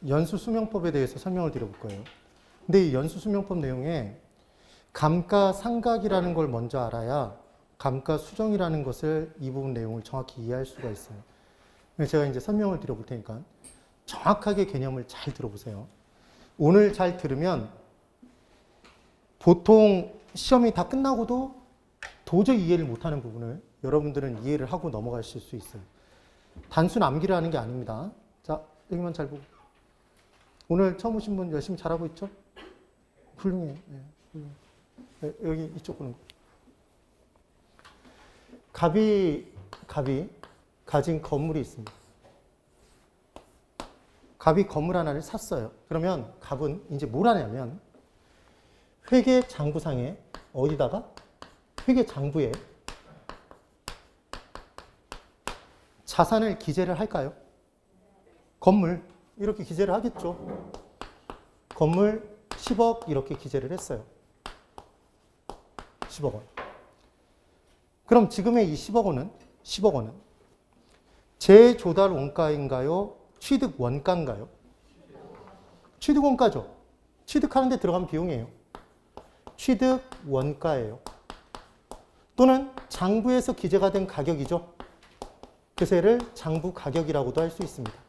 연수수명법에 대해서 설명을 드려볼 거예요. 근데 이 연수수명법 내용에 감가상각이라는 걸 먼저 알아야 감가수정이라는 것을 이 부분 내용을 정확히 이해할 수가 있어요. 그래서 제가 이제 설명을 드려볼 테니까 정확하게 개념을 잘 들어보세요. 오늘 잘 들으면 보통 시험이 다 끝나고도 도저히 이해를 못하는 부분을 여러분들은 이해를 하고 넘어가실 수 있어요. 단순 암기를 하는 게 아닙니다. 자, 여기만 잘 보고. 오늘 처음 오신 분 열심히 잘하고 있죠? 훌륭해요. 네, 훌륭해요. 네, 여기 이쪽 보는 거. 갑이 가진 건물이 있습니다. 갑이 건물 하나를 샀어요. 그러면 갑은 이제 뭘 하냐면 회계장부상에 어디다가? 회계장부에 자산을 기재를 할까요? 건물 이렇게 기재를 하겠죠. 건물 10억 이렇게 기재를 했어요. 10억 원. 그럼 지금의 이 10억 원은 재조달 원가인가요? 취득 원가인가요? 취득 원가죠. 취득하는 데 들어간 비용이에요. 취득 원가예요. 또는 장부에서 기재가 된 가격이죠. 그래서 얘를 장부 가격이라고도 할 수 있습니다.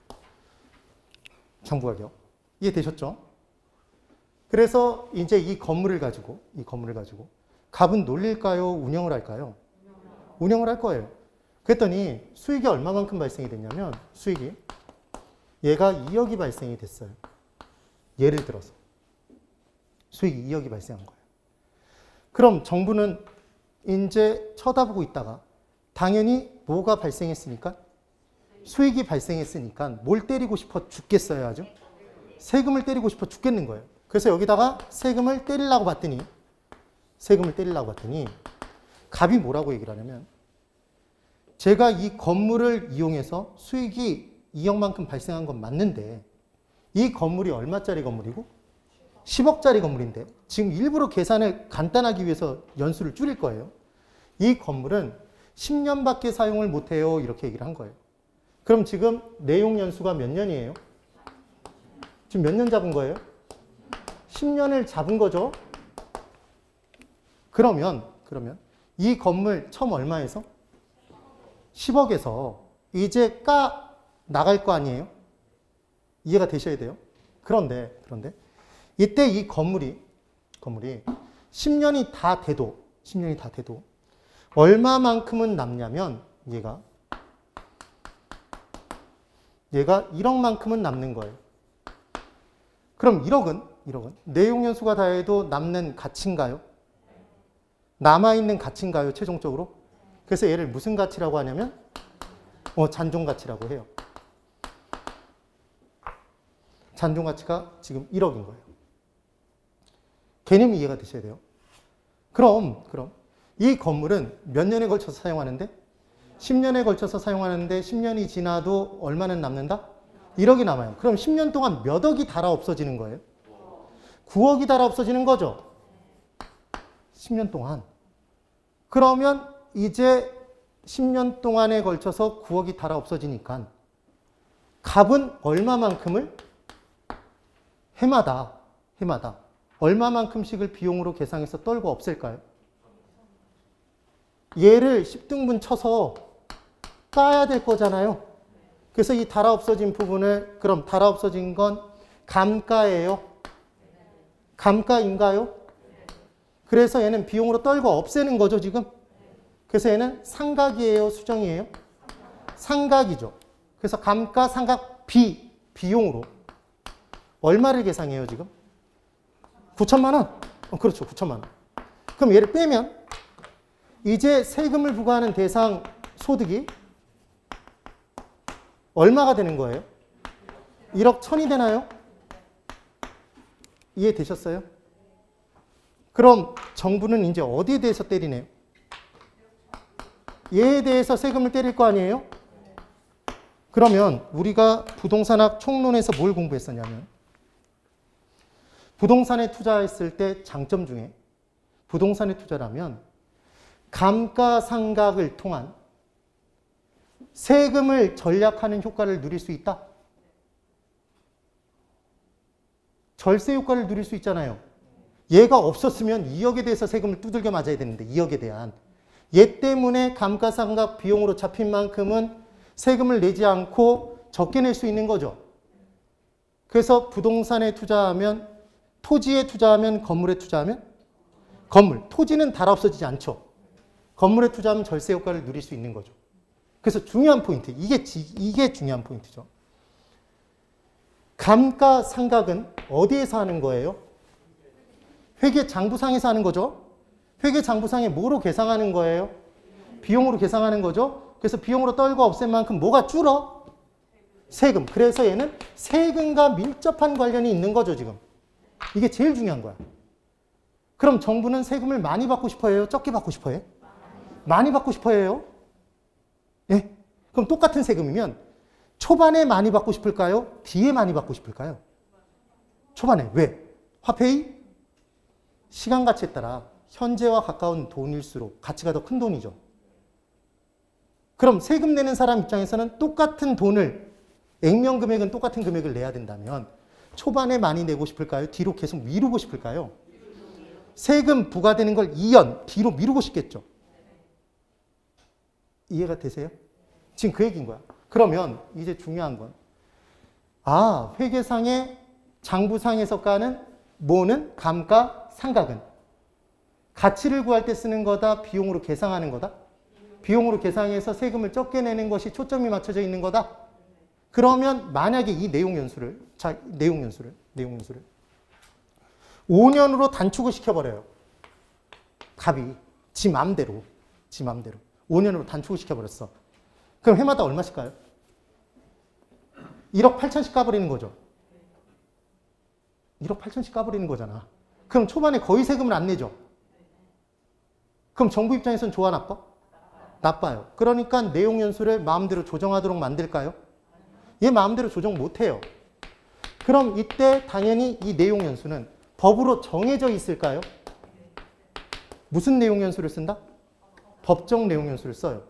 장부 가격. 이해되셨죠? 그래서 이제 이 건물을 가지고 갑은 놀릴까요? 운영을 할까요? 운영을 할 거예요. 그랬더니 수익이 얼마만큼 발생이 됐냐면 수익이 얘가 2억이 발생이 됐어요. 예를 들어서 수익이 2억이 발생한 거예요. 그럼 정부는 이제 쳐다보고 있다가 당연히 뭐가 발생했으니까? 수익이 발생했으니까 뭘 때리고 싶어 죽겠어요, 아주? 세금을 때리고 싶어 죽겠는 거예요. 그래서 여기다가 세금을 때리려고 봤더니 갑이 뭐라고 얘기를 하냐면 제가 이 건물을 이용해서 수익이 2억만큼 발생한 건 맞는데 이 건물이 얼마짜리 건물이고 10억짜리 건물인데 지금 일부러 계산을 간단하기 위해서 연수를 줄일 거예요. 이 건물은 10년밖에 사용을 못해요. 이렇게 얘기를 한 거예요. 그럼 지금 내용 연수가 몇 년이에요? 지금 몇 년 잡은 거예요? 10년을 잡은 거죠. 그러면 이 건물 처음 얼마에서? 10억에서 이제 나갈 거 아니에요? 이해가 되셔야 돼요. 그런데 이때 이 건물이 10년이 다 돼도 얼마만큼은 남냐면 얘가 1억만큼은 남는 거예요. 그럼 1억은 내용 연수가 다 해도 남는 가치인가요? 남아있는 가치인가요? 최종적으로? 그래서 얘를 무슨 가치라고 하냐면 잔존 가치라고 해요. 잔존 가치가 지금 1억인 거예요. 개념이 이해가 되셔야 돼요. 그럼 이 건물은 몇 년에 걸쳐서 사용하는데? 10년에 걸쳐서 사용하는데 10년이 지나도 얼마는 남는다? 1억이 남아요. 그럼 10년 동안 몇 억이 달아 없어지는 거예요? 9억이 달아 없어지는 거죠. 10년 동안. 그러면 이제 10년 동안에 걸쳐서 9억이 달아 없어지니까 갑은 얼마만큼을 해마다 얼마만큼씩을 비용으로 계상해서 떨고 없앨까요? 얘를 10등분 쳐서 까야 될 거잖아요. 그래서 이 달아 없어진 부분을 그럼 달아 없어진 건 감가예요? 감가인가요? 그래서 얘는 비용으로 떨고 없애는 거죠, 지금. 그래서 얘는 상각이에요, 수정이에요? 상각이죠. 그래서 감가, 상각, 비용으로 얼마를 계상해요, 지금? 9천만 원? 그렇죠, 9천만 원. 그럼 얘를 빼면 이제 세금을 부과하는 대상 소득이 얼마가 되는 거예요? 1억 1천이 되나요? 이해되셨어요? 그럼 정부는 이제 어디에 대해서 때리네요? 얘에 대해서 세금을 때릴 거 아니에요? 그러면 우리가 부동산학 총론에서 뭘 공부했었냐면 부동산에 투자했을 때 장점 중에 부동산에 투자라면 감가상각을 통한 세금을 절약하는 효과를 누릴 수 있다. 절세 효과를 누릴 수 있잖아요. 얘가 없었으면 2억에 대해서 세금을 두들겨 맞아야 되는데 2억에 대한. 얘 때문에 감가상각 비용으로 잡힌 만큼은 세금을 내지 않고 적게 낼 수 있는 거죠. 그래서 부동산에 투자하면, 토지에 투자하면, 건물에 투자하면 건물. 토지는 달아 없어지지 않죠. 건물에 투자하면 절세 효과를 누릴 수 있는 거죠. 그래서 중요한 포인트. 이게 중요한 포인트죠. 감가상각은 어디에서 하는 거예요? 회계장부상에서 하는 거죠. 회계장부상에 뭐로 계상하는 거예요? 비용으로 계상하는 거죠. 그래서 비용으로 떨고 없앤 만큼 뭐가 줄어? 세금. 그래서 얘는 세금과 밀접한 관련이 있는 거죠, 지금. 이게 제일 중요한 거야. 그럼 정부는 세금을 많이 받고 싶어 해요? 적게 받고 싶어 해요? 많이 받고 싶어 해요? 예? 그럼 똑같은 세금이면 초반에 많이 받고 싶을까요? 뒤에 많이 받고 싶을까요? 초반에. 왜? 화폐의 시간 가치에 따라 현재와 가까운 돈일수록 가치가 더 큰 돈이죠. 그럼 세금 내는 사람 입장에서는 똑같은 돈을, 액면 금액은 똑같은 금액을 내야 된다면 초반에 많이 내고 싶을까요? 뒤로 계속 미루고 싶을까요? 세금 부과되는 걸 2년 뒤로 미루고 싶겠죠. 이해가 되세요? 지금 그 얘기인 거야. 그러면 이제 중요한 건, 회계상의 장부상에서 까는 뭐는 감가상각은 가치를 구할 때 쓰는 거다, 비용으로 계상하는 거다? 비용으로 계상해서 세금을 적게 내는 것이 초점이 맞춰져 있는 거다? 그러면 만약에 이 내용 연수를 5년으로 단축을 시켜버려요. 갑이 지 맘대로 5년으로 단축을 시켜버렸어. 그럼 해마다 얼마씩 가요? 1억 8천씩 까버리는 거죠. 1억 8천씩 까버리는 거잖아. 그럼 초반에 거의 세금을 안 내죠. 그럼 정부 입장에서는 좋아, 나빠? 나빠요. 그러니까 내용 연수를 마음대로 조정하도록 만들까요? 얘 마음대로 조정 못해요. 그럼 이때 당연히 이 내용 연수는 법으로 정해져 있을까요? 무슨 내용 연수를 쓴다? 법정 내용 연수를 써요.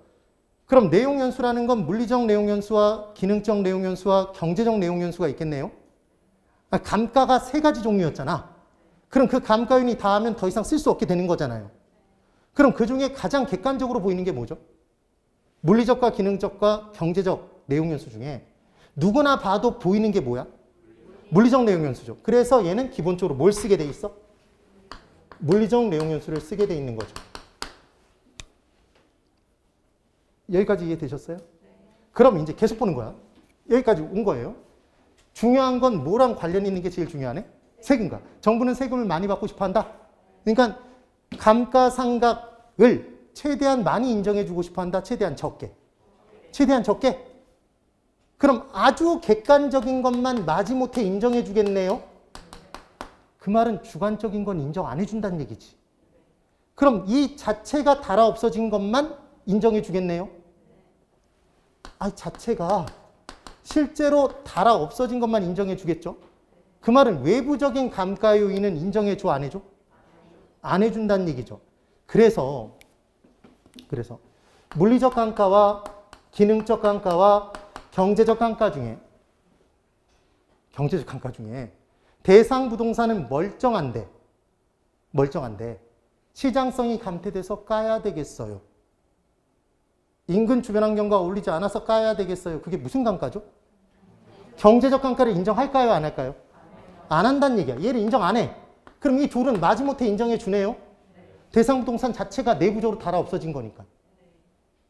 그럼 내용 연수라는 건 물리적 내용 연수와 기능적 내용 연수와 경제적 내용 연수가 있겠네요. 감가가 3가지 종류였잖아. 그럼 그 감가윤이 닿으면 더 이상 쓸 수 없게 되는 거잖아요. 그럼 그 중에 가장 객관적으로 보이는 게 뭐죠? 물리적과 기능적과 경제적 내용 연수 중에 누구나 봐도 보이는 게 뭐야? 물리적 내용 연수죠. 그래서 얘는 기본적으로 뭘 쓰게 돼 있어? 물리적 내용 연수를 쓰게 돼 있는 거죠. 여기까지 이해되셨어요? 그럼 이제 계속 보는 거야. 여기까지 온 거예요. 중요한 건 뭐랑 관련 있는 게 제일 중요하네? 세금과. 정부는 세금을 많이 받고 싶어 한다. 그러니까 감가상각을 최대한 많이 인정해주고 싶어 한다. 최대한 적게. 최대한 적게. 그럼 아주 객관적인 것만 마지못해 인정해주겠네요. 그 말은 주관적인 건 인정 안 해준다는 얘기지. 그럼 이 자체가 달아 없어진 것만 인정해주겠네요. 자체가 실제로 달아 없어진 것만 인정해주겠죠. 그 말은 외부적인 감가 요인은 인정해줘, 안 해줘? 안 해준다는 얘기죠. 그래서 물리적 감가와 기능적 감가와 경제적 감가 중에 대상 부동산은 멀쩡한데 시장성이 감퇴돼서 까야 되겠어요. 인근 주변 환경과 어울리지 않아서 까야 되겠어요. 그게 무슨 감가죠? 경제적 감가를 인정할까요, 안 할까요? 안 한다는 얘기야. 얘를 인정 안 해. 그럼 이 둘은 마지못해 인정해 주네요. 대상 부동산 자체가 내부적으로 달아 없어진 거니까.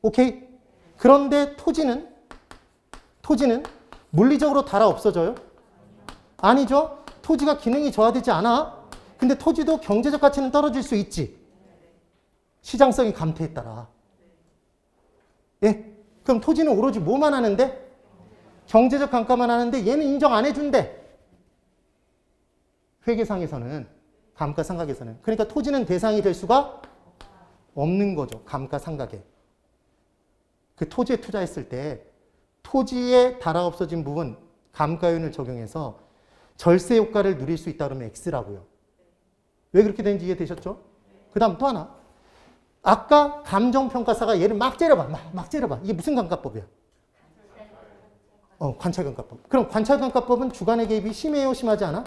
오케이? 그런데 토지는 물리적으로 달아 없어져요? 아니죠. 토지가 기능이 저하되지 않아. 근데 토지도 경제적 가치는 떨어질 수 있지. 시장성이 감퇴에 따라. 예? 그럼 토지는 오로지 뭐만 하는데? 경제적 감가만 하는데 얘는 인정 안 해준대. 회계상에서는, 감가상각에서는. 그러니까 토지는 대상이 될 수가 없는 거죠. 감가상각에. 그 토지에 투자했을 때 토지에 달아 없어진 부분 감가윤을 적용해서 절세 효과를 누릴 수 있다 그러면 X라고요. 왜 그렇게 되는지 이해되셨죠? 그 다음 또 하나. 아까 감정평가사가 얘를 막 째려봐. 막 째려봐. 이게 무슨 감가법이야? 관찰감가법. 그럼 관찰감가법은 주관의 개입이 심해요, 심하지 않아?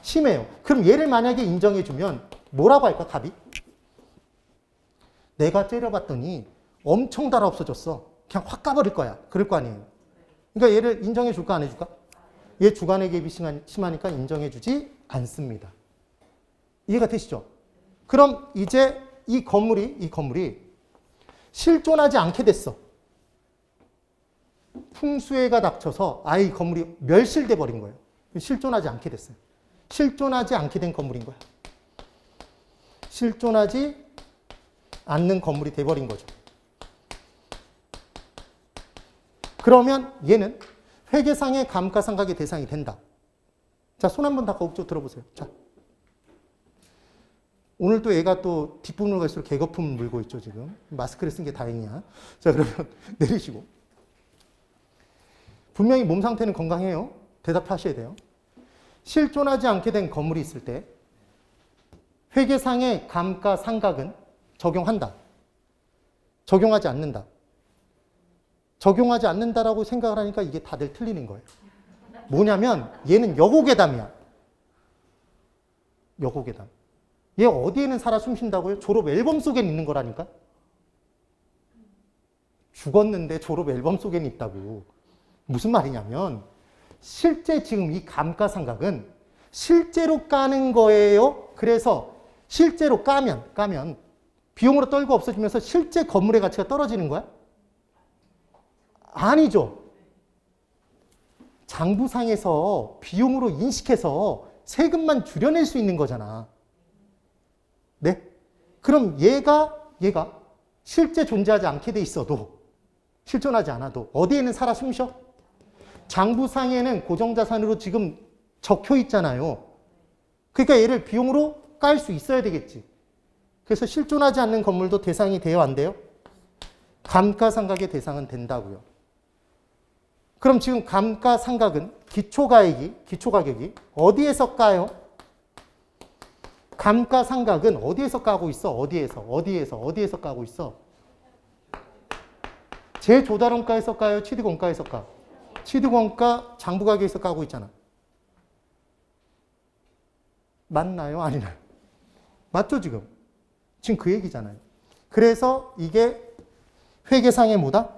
심해요. 그럼 얘를 만약에 인정해주면 뭐라고 할까, 답이? 내가 째려봤더니 엄청 달아 없어졌어. 그냥 확 까버릴 거야. 그럴 거 아니에요. 그러니까 얘를 인정해줄까, 안 해줄까? 얘 주관의 개입이 심하니까 인정해주지 않습니다. 이해가 되시죠? 그럼 이제 이 건물이 실존하지 않게 됐어. 풍수해가 닥쳐서 아예 이 건물이 멸실돼 버린 거예요. 실존하지 않게 됐어요. 실존하지 않게 된 건물인 거야. 실존하지 않는 건물이 돼버린 거죠. 그러면 얘는 회계상의 감가상각의 대상이 된다. 자, 손 한번 다 거북 쪽 들어보세요. 자, 오늘 또 얘가 또 뒷부분을 갈수록 개거품을 물고 있죠, 지금. 마스크를 쓴 게 다행이야. 자, 그러면 내리시고. 분명히 몸 상태는 건강해요. 대답하셔야 돼요. 실존하지 않게 된 건물이 있을 때 회계상의 감가상각은 적용한다. 적용하지 않는다. 적용하지 않는다라고 생각을 하니까 이게 다들 틀리는 거예요. 뭐냐면 얘는 여고괴담이야. 여고괴담. 얘 어디에는 살아 숨쉰다고요? 졸업 앨범 속엔 있는 거라니까? 죽었는데 졸업 앨범 속엔 있다고. 무슨 말이냐면 실제 지금 이 감가상각은 실제로 까는 거예요. 그래서 실제로 까면 비용으로 떨고 없어지면서 실제 건물의 가치가 떨어지는 거야? 아니죠. 장부상에서 비용으로 인식해서 세금만 줄여낼 수 있는 거잖아. 네? 그럼 얘가 실제 존재하지 않게 돼 있어도 실존하지 않아도 어디에는 살아 숨쉬어? 장부상에는 고정자산으로 지금 적혀 있잖아요. 그러니까 얘를 비용으로 깔 수 있어야 되겠지. 그래서 실존하지 않는 건물도 대상이 돼요, 안 돼요? 감가상각의 대상은 된다고요. 그럼 지금 감가상각은 기초가격이 어디에서 까요? 감가상각은 어디에서 까고 있어? 어디에서 까고 있어? 제조달원가에서 까요? 취득원가에서 까? 취득원가 장부가격에서 까고 있잖아. 맞나요? 아니나요? 맞죠, 지금? 지금 그 얘기잖아요. 그래서 이게 회계상의 뭐다?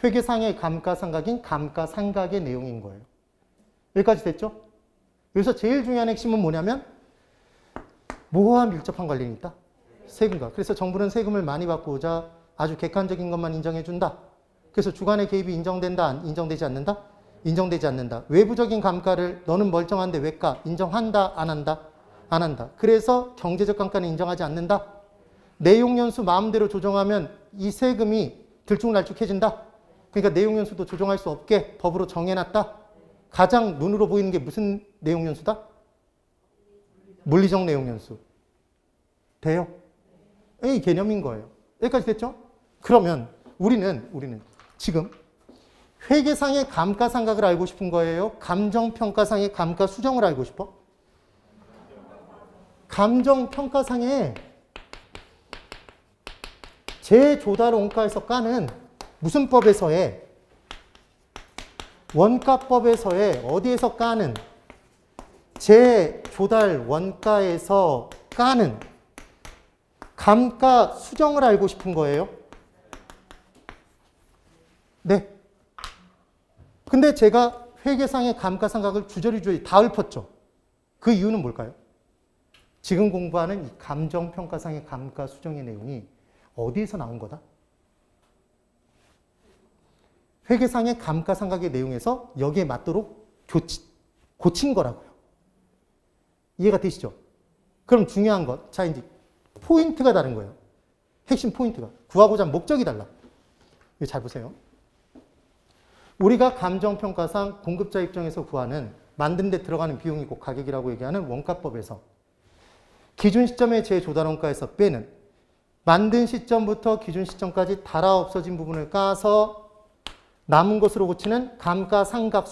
회계상의 감가상각인 감가상각의 내용인 거예요. 여기까지 됐죠? 여기서 제일 중요한 핵심은 뭐냐면 뭐와 밀접한 관련이 있다? 세금과. 그래서 정부는 세금을 많이 받고자 아주 객관적인 것만 인정해준다. 그래서 주관의 개입이 인정된다? 인정되지 않는다? 인정되지 않는다. 외부적인 감가를 너는 멀쩡한데 왜 까? 인정한다? 안 한다? 안 한다. 그래서 경제적 감가는 인정하지 않는다. 내용연수 마음대로 조정하면 이 세금이 들쭉날쭉해진다. 그러니까 내용연수도 조정할 수 없게 법으로 정해놨다. 가장 눈으로 보이는 게 무슨 내용연수다? 물리적 내용연수. 돼요? 이 개념인 거예요. 여기까지 됐죠? 그러면 우리는 지금 회계상의 감가상각을 알고 싶은 거예요? 감정평가상의 감가수정을 알고 싶어? 감정평가상의 제조달 원가에서 까는 무슨 법에서의 원가법에서의 어디에서 까는 제조달 원가에서 까는 감가수정을 알고 싶은 거예요? 네. 근데 제가 회계상의 감가상각을 주저리 다 읊었죠. 그 이유는 뭘까요? 지금 공부하는 이 감정평가상의 감가수정의 내용이 어디에서 나온 거다? 회계상의 감가상각의 내용에서 여기에 맞도록 고친 거라고요. 이해가 되시죠? 그럼 중요한 것, 자 이제 포인트가 다른 거예요. 핵심 포인트가. 구하고자 하는 목적이 달라. 이거 잘 보세요. 우리가 감정평가상 공급자 입장에서 구하는 만든 데 들어가는 비용이 곧 가격이라고 얘기하는 원가법에서 기준 시점의 제조달원가에서 빼는 만든 시점부터 기준 시점까지 달아 없어진 부분을 까서 남은 것으로 고치는 감가상각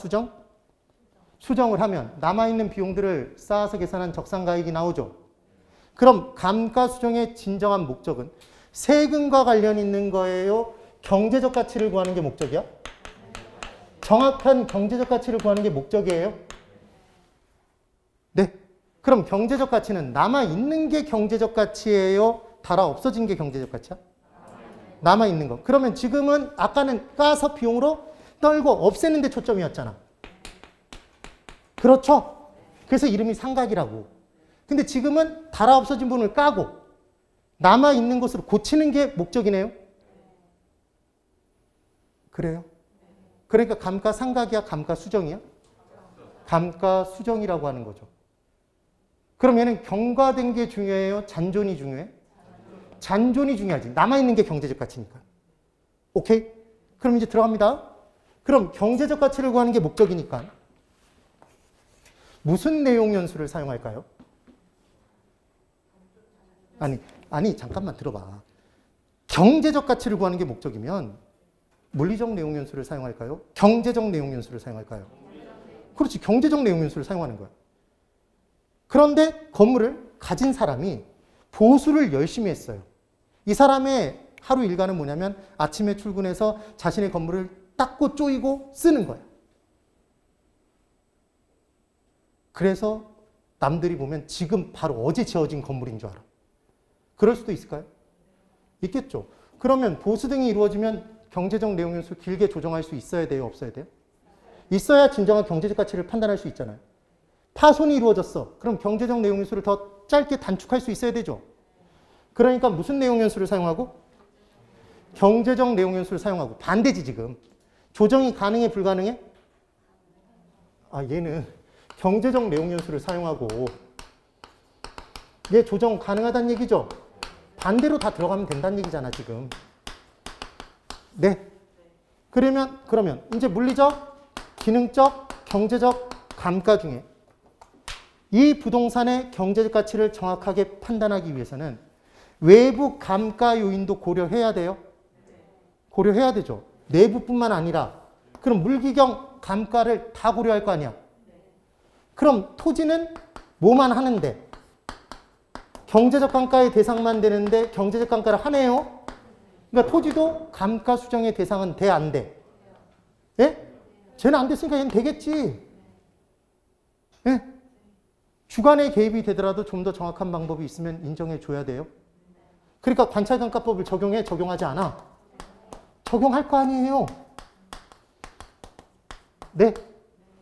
수정을 하면 남아있는 비용들을 쌓아서 계산한 적산가액이 나오죠. 그럼 감가수정의 진정한 목적은 세금과 관련 있는 거예요? 경제적 가치를 구하는 게 목적이야? 정확한 경제적 가치를 구하는 게 목적이에요? 네. 그럼 경제적 가치는 남아있는 게 경제적 가치예요? 달아 없어진 게 경제적 가치야? 남아있는 거. 그러면 지금은 아까는 까서 비용으로 떨고 없애는 데 초점이었잖아. 그렇죠? 그래서 이름이 상각이라고. 근데 지금은 달아 없어진 부분을 까고 남아있는 것으로 고치는 게 목적이네요. 그래요? 그러니까 감가상각이야? 감가수정이야? 감가수정이라고 하는 거죠. 그럼 얘는 경과된 게 중요해요? 잔존이 중요해? 잔존이 중요하지. 남아있는 게 경제적 가치니까. 오케이? 그럼 이제 들어갑니다. 그럼 경제적 가치를 구하는 게 목적이니까 무슨 내용 연수를 사용할까요? 아니 잠깐만 들어봐. 경제적 가치를 구하는 게 목적이면 물리적 내용 연수를 사용할까요? 경제적 내용 연수를 사용할까요? 그렇지. 경제적 내용 연수를 사용하는 거야. 그런데 건물을 가진 사람이 보수를 열심히 했어요. 이 사람의 하루 일과는 뭐냐면 아침에 출근해서 자신의 건물을 닦고 쪼이고 쓰는 거야. 그래서 남들이 보면 지금 바로 어제 지어진 건물인 줄 알아. 그럴 수도 있을까요? 있겠죠. 그러면 보수 등이 이루어지면 경제적 내용 연수를 길게 조정할 수 있어야 돼요? 없어야 돼요? 있어야 진정한 경제적 가치를 판단할 수 있잖아요. 파손이 이루어졌어. 그럼 경제적 내용 연수를 더 짧게 단축할 수 있어야 되죠. 그러니까 무슨 내용 연수를 사용하고? 경제적 내용 연수를 사용하고. 반대지 지금. 조정이 가능해 불가능해? 얘는 경제적 내용 연수를 사용하고 얘 조정 가능하다는 얘기죠. 반대로 다 들어가면 된다는 얘기잖아 지금. 네. 그러면 이제 물리적, 기능적, 경제적 감가 중에 이 부동산의 경제적 가치를 정확하게 판단하기 위해서는 외부 감가 요인도 고려해야 돼요? 고려해야 되죠. 내부뿐만 아니라. 그럼 물기경 감가를 다 고려할 거 아니야. 그럼 토지는 뭐만 하는데 경제적 감가의 대상만 되는데 경제적 감가를 하네요. 그러니까 토지도 감가 수정의 대상은 돼, 안 돼? 예? 쟤는 안 됐으니까 얘는 되겠지. 예? 주관의 개입이 되더라도 좀 더 정확한 방법이 있으면 인정해 줘야 돼요. 그러니까 관찰감가법을 적용해? 적용하지 않아? 적용할 거 아니에요. 네.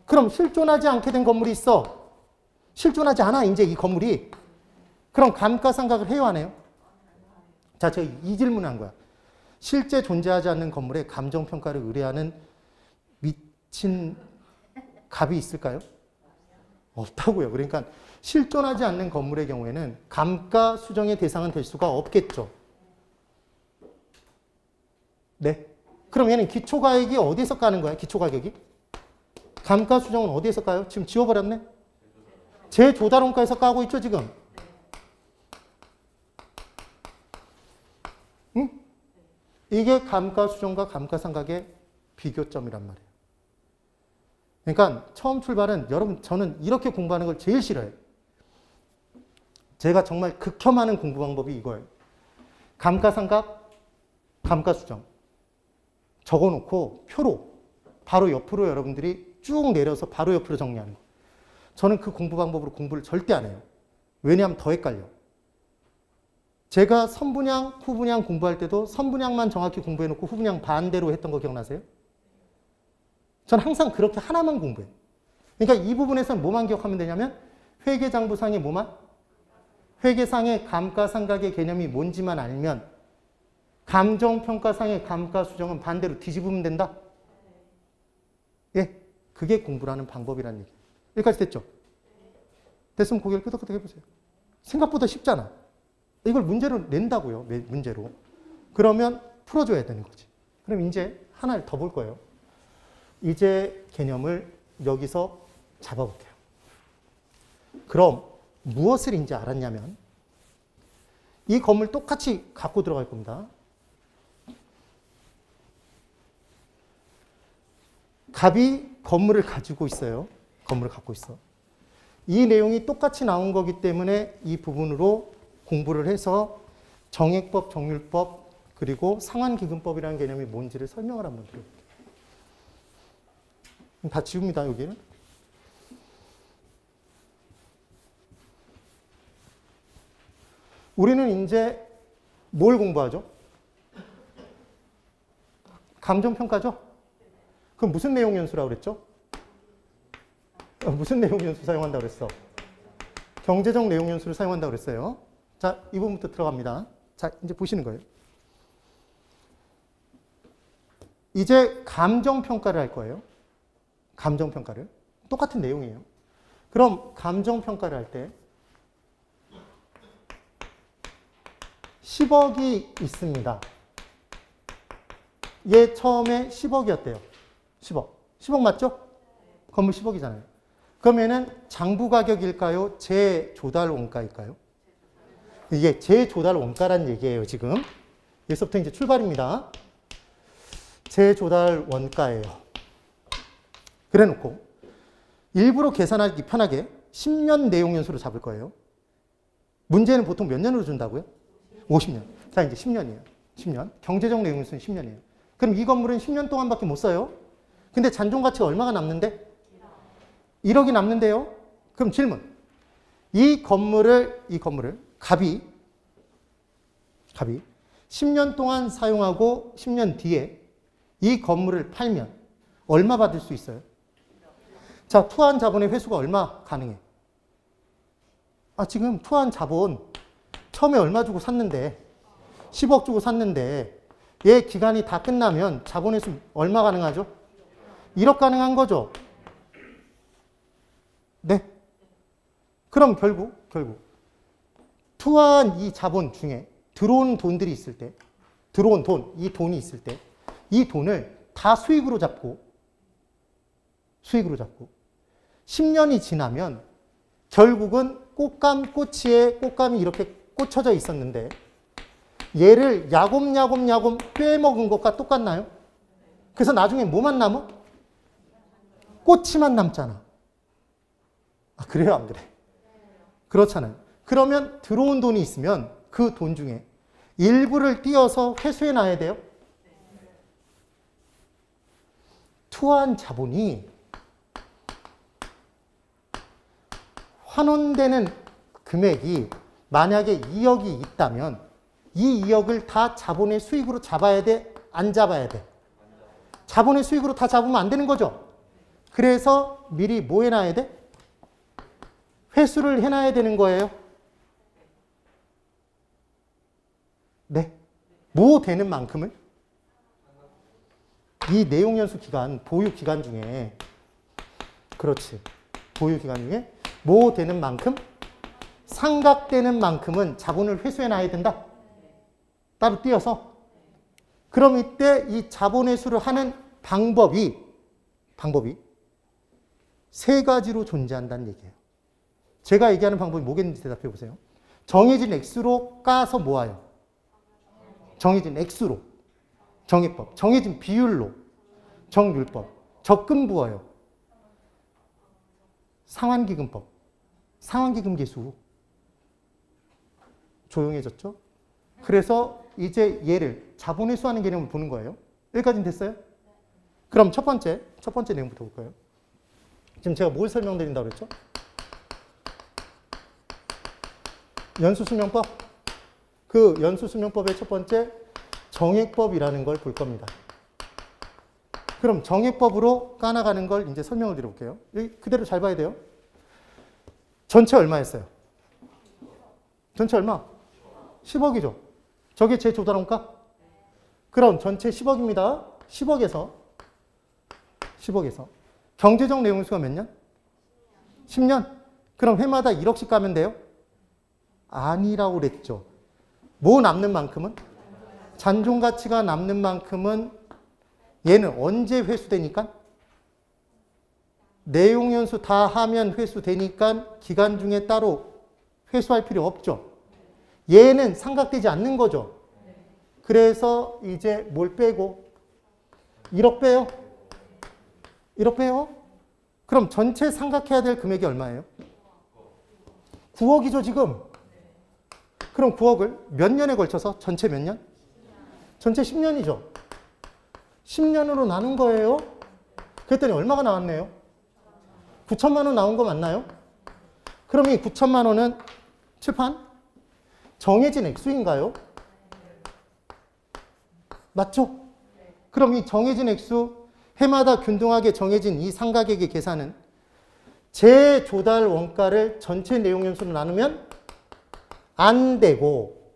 그럼 실존하지 않게 된 건물이 있어. 실존하지 않아, 이제 이 건물이. 그럼 감가상각을 해요, 안 해요? 자, 제가 이 질문을 한 거야. 실제 존재하지 않는 건물에 감정평가를 의뢰하는 미친 갑이 있을까요? 없다고요. 그러니까 실존하지 않는 건물의 경우에는 감가 수정의 대상은 될 수가 없겠죠. 네. 그럼 얘는 기초가액이 어디에서 까는 거야? 기초가격이? 감가 수정은 어디에서 까요? 지금 지워버렸네? 제조달원가에서 까고 있죠, 지금? 응? 이게 감가 수정과 감가상각의 비교점이란 말이에요. 그러니까 처음 출발은 여러분 저는 이렇게 공부하는 걸 제일 싫어해요. 제가 정말 극혐하는 공부 방법이 이거예요. 감가상각, 감가수정 적어놓고 표로 바로 옆으로 여러분들이 쭉 내려서 바로 옆으로 정리하는 거. 저는 그 공부 방법으로 공부를 절대 안 해요. 왜냐하면 더 헷갈려. 제가 선분양, 후분양 공부할 때도 선분양만 정확히 공부해놓고 후분양 반대로 했던 거 기억나세요? 전 항상 그렇게 하나만 공부해요. 그러니까 이 부분에서는 뭐만 기억하면 되냐면 회계장부상의 뭐만? 회계상의 감가상각의 개념이 뭔지만 알면 감정평가상의 감가수정은 반대로 뒤집으면 된다? 예, 그게 공부라는 방법이라는 얘기예요. 여기까지 됐죠? 됐으면 고개를 끄덕끄덕 해보세요. 생각보다 쉽잖아. 이걸 문제로 낸다고요. 문제로. 그러면 풀어줘야 되는 거지. 그럼 이제 하나를 더 볼 거예요. 이제 개념을 여기서 잡아볼게요. 그럼 무엇을 이제 알았냐면 이 건물 똑같이 갖고 들어갈 겁니다. 갑이 건물을 가지고 있어요. 건물을 갖고 있어. 이 내용이 똑같이 나온 거기 때문에 이 부분으로 공부를 해서 정액법, 정률법, 그리고 상환기금법이라는 개념이 뭔지를 설명을 한번 드려볼게요. 다 지웁니다, 여기는. 우리는 이제 뭘 공부하죠? 감정평가죠? 그럼 무슨 내용 연수라고 그랬죠? 무슨 내용 연수 사용한다고 그랬어? 경제적 내용 연수를 사용한다고 그랬어요. 자, 이 부분부터 들어갑니다. 자, 이제 보시는 거예요. 이제 감정평가를 할 거예요. 감정평가를. 똑같은 내용이에요. 그럼 감정평가를 할 때 10억이 있습니다. 얘 처음에 10억이었대요. 10억. 10억 맞죠? 건물 10억이잖아요. 그러면은 장부 가격일까요? 재조달 원가일까요? 이게 재조달 원가란 얘기예요, 지금. 여기서부터 이제 출발입니다. 재조달 원가예요. 그래 놓고 일부러 계산하기 편하게 10년 내용 연수로 잡을 거예요. 문제는 보통 몇 년으로 준다고요? 50년. 자, 이제 10년이에요. 10년. 경제적 내용 연수는 10년이에요. 그럼 이 건물은 10년 동안밖에 못 써요. 근데 잔존 가치가 얼마가 남는데? 1억이 남는데요. 그럼 질문. 이 건물을 갑이 10년 동안 사용하고 10년 뒤에 이 건물을 팔면 얼마 받을 수 있어요? 자, 투한 자본의 회수가 얼마 가능해? 지금 투한 자본 처음에 얼마 주고 샀는데 10억 주고 샀는데 얘 기간이 다 끝나면 자본 회수 얼마 가능하죠? 1억 가능한 거죠? 네. 그럼 결국 투한 이 자본 중에 들어온 돈들이 있을 때, 들어온 돈, 이 돈이 있을 때 이 돈을 다 수익으로 잡고 10년이 지나면 결국은 꽃감에 꽃감이 이렇게 꽂혀져 있었는데 얘를 야곱야곱 빼먹은 것과 똑같나요? 그래서 나중에 뭐만 남아? 꽃이만 남잖아. 그래요, 안 그래? 그렇잖아요. 그러면 들어온 돈이 있으면 그 돈 중에 일부를 띄어서 회수해 놔야 돼요. 투한 자본이 환원되는 금액이 만약에 2억이 있다면 이 2억을 다 자본의 수익으로 잡아야 돼? 안 잡아야 돼? 자본의 수익으로 다 잡으면 안 되는 거죠. 그래서 미리 뭐 해놔야 돼? 회수를 해놔야 되는 거예요. 네. 뭐 되는 만큼을? 이 내용연수 기간, 보유 기간 중에 그렇지. 보유 기간 중에 뭐 되는 만큼? 상각되는 만큼은 자본을 회수해 놔야 된다. 따로 띄어서. 그럼 이때 이 자본 회수를 하는 방법이 세 가지로 존재한다는 얘기예요. 제가 얘기하는 방법이 뭐겠는지 대답해 보세요. 정해진 X로 까서 모아요. 정해진 X로. 정의법. 정해진 비율로. 정율법. 적금 부어요. 상환기금법. 상환기금 계수. 조용해졌죠? 그래서 이제 얘를 자본회수하는 개념을 보는 거예요. 여기까지는 됐어요? 그럼 첫 번째 내용부터 볼까요? 지금 제가 뭘 설명드린다고 그랬죠? 연수수명법. 그 연수수명법의 첫 번째 정액법이라는 걸 볼 겁니다. 그럼 정액법으로 까나가는 걸 이제 설명을 드려볼게요. 여기 그대로 잘 봐야 돼요. 전체 얼마였어요? 전체 얼마? 10억이죠. 저게 제 조달원가? 그럼 전체 10억입니다. 10억에서 경제적 내용수가 몇 년? 10년. 그럼 해마다 1억씩 가면 돼요? 아니라고 그랬죠. 뭐 남는 만큼은? 잔존 가치가 남는 만큼은 얘는 언제 회수되니까? 내용 연수 다 하면 회수되니까 기간 중에 따로 회수할 필요 없죠. 얘는 상각되지 않는 거죠. 그래서 이제 뭘 빼고 1억 빼요? 1억 빼요? 그럼 전체 상각해야 될 금액이 얼마예요? 9억이죠, 지금. 그럼 9억을 몇 년에 걸쳐서? 전체 몇 년? 전체 10년이죠. 10년으로 나눈 거예요. 그랬더니 얼마가 나왔네요? 9천만 원 나온 거 맞나요? 그럼 이 9천만 원은 칠판? 정해진 액수인가요? 맞죠? 그럼 이 정해진 액수, 해마다 균등하게 정해진 이 상가격의 계산은 재조달 원가를 전체 내용연수로 나누면 안 되고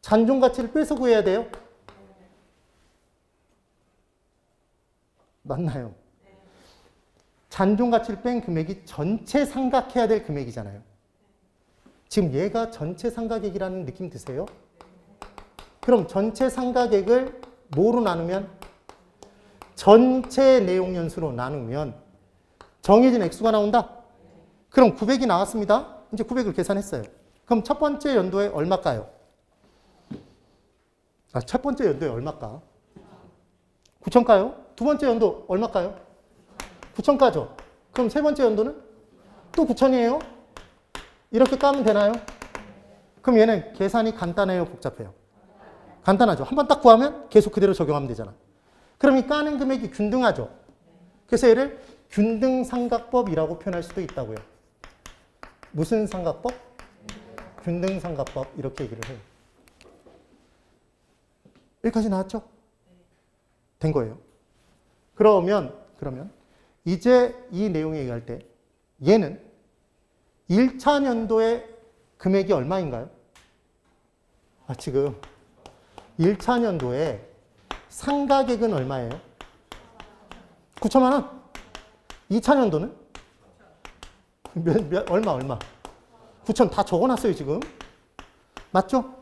잔존가치를 빼서 구해야 돼요? 맞나요? 잔존가치를 뺀 금액이 전체 상각해야 될 금액이잖아요. 지금 얘가 전체 상가객이라는 느낌 드세요? 그럼 전체 상가객을 뭐로 나누면? 전체 내용연수로 나누면 정해진 액수가 나온다? 그럼 900이 나왔습니다. 이제 900을 계산했어요. 그럼 첫 번째 연도에 얼마일까요? 첫 번째 연도에 얼마일까? 9천가요? 두 번째 연도 얼마일까요? 9천가죠. 그럼 세 번째 연도는 또 9천이에요? 이렇게 까면 되나요? 그럼 얘는 계산이 간단해요, 복잡해요? 간단하죠. 한 번 딱 구하면 계속 그대로 적용하면 되잖아. 그럼 이 까는 금액이 균등하죠. 그래서 얘를 균등상각법이라고 표현할 수도 있다고요. 무슨 상각법? 균등상각법 이렇게 얘기를 해요. 여기까지 나왔죠? 된 거예요. 그러면 이제 이 내용 얘기할 때 얘는 1차 년도의 금액이 얼마인가요? 지금 1차 년도에 상가객은 얼마예요? 9천만 원. 2차 년도는? 얼마? 9천 다 적어놨어요, 지금. 맞죠?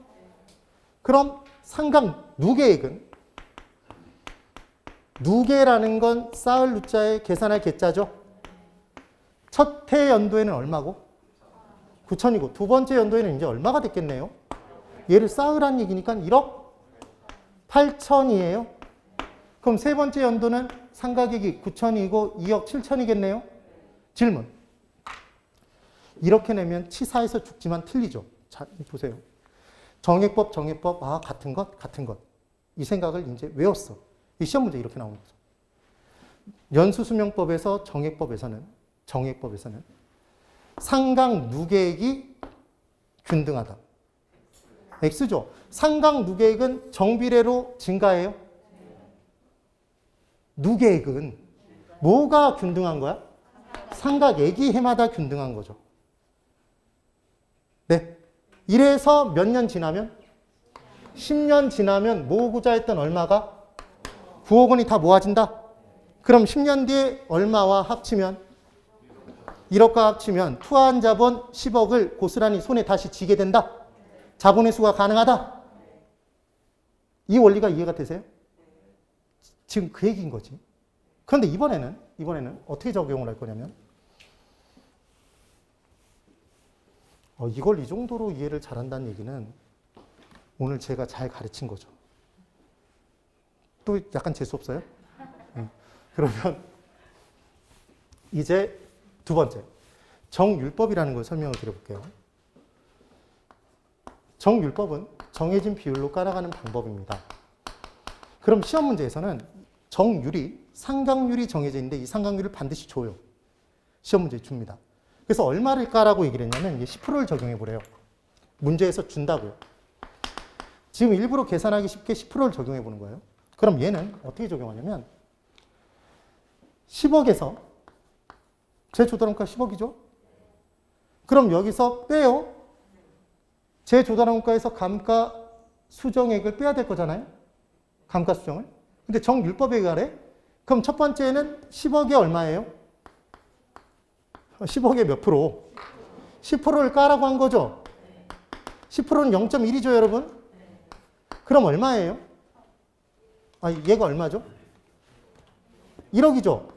그럼 상각 누계액은? 누계라는 건 쌓을 누자에 계산할 계자죠? 첫 해 연도에는 얼마고? 9천이고 두 번째 연도에는 이제 얼마가 됐겠네요? 얘를 쌓으라는 얘기니까 1억 8천이에요. 그럼 세 번째 연도는 상가격이 9천이고 2억 7천이겠네요? 질문. 이렇게 내면 치사해서 죽지만 틀리죠? 자, 보세요. 정액법, 같은 것. 이 생각을 이제 외웠어. 이 시험 문제 이렇게 나오는 거죠. 연수수명법에서 정액법에서는 상각 누계액이 균등하다. X죠. 상각 누계액은 정비례로 증가해요? 누계액은 뭐가 균등한 거야? 상각액이 해마다 균등한 거죠. 네. 이래서 몇 년 지나면? 10년 지나면 모으고자 했던 얼마가? 9억 원이 다 모아진다? 그럼 10년 뒤에 얼마와 합치면? 1억과 합치면 투하한 자본 10억을 고스란히 손에 다시 쥐게 된다? 자본의 수가 가능하다? 이 원리가 이해가 되세요? 지금 그 얘기인 거지. 그런데 이번에는 어떻게 적용을 할 거냐면 이걸 이 정도로 이해를 잘한다는 얘기는 오늘 제가 잘 가르친 거죠. 또 약간 재수 없어요? 그러면 이제 두 번째, 정율법이라는 걸 설명을 드려볼게요. 정율법은 정해진 비율로 깔아가는 방법입니다. 그럼 시험 문제에서는 정율이 상각률이 정해져 있는데 이 상각률을 반드시 줘요. 시험 문제에 줍니다. 그래서 얼마를 까라고 얘기를 했냐면 10%를 적용해 보래요. 문제에서 준다고요. 지금 일부러 계산하기 쉽게 10%를 적용해 보는 거예요. 그럼 얘는 어떻게 적용하냐면 10억에서 제 조달원가 10억이죠? 그럼 여기서 빼요. 제 조달원가에서 감가 수정액을 빼야 될 거잖아요. 감가 수정을. 근데 정율법에 의하래. 그럼 첫 번째는 10억에 얼마예요? 10억에 몇 프로? 10%를 까라고 한 거죠. 10%는 0.1이죠, 여러분? 그럼 얼마예요? 얘가 얼마죠? 1억이죠?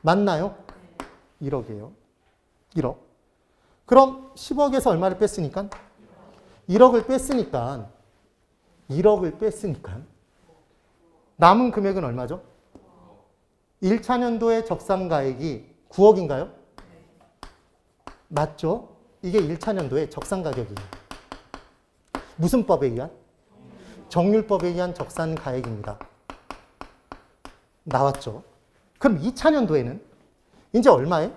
맞나요? 1억이에요. 1억. 그럼 10억에서 얼마를 뺐으니까? 1억을 뺐으니까 남은 금액은 얼마죠? 1차 년도의 적산가액이 9억인가요? 맞죠? 이게 1차 년도의 적산가격이에요. 무슨 법에 의한? 정율법에 의한 적산가액입니다. 나왔죠? 그럼 2차 년도에는 이제 얼마에?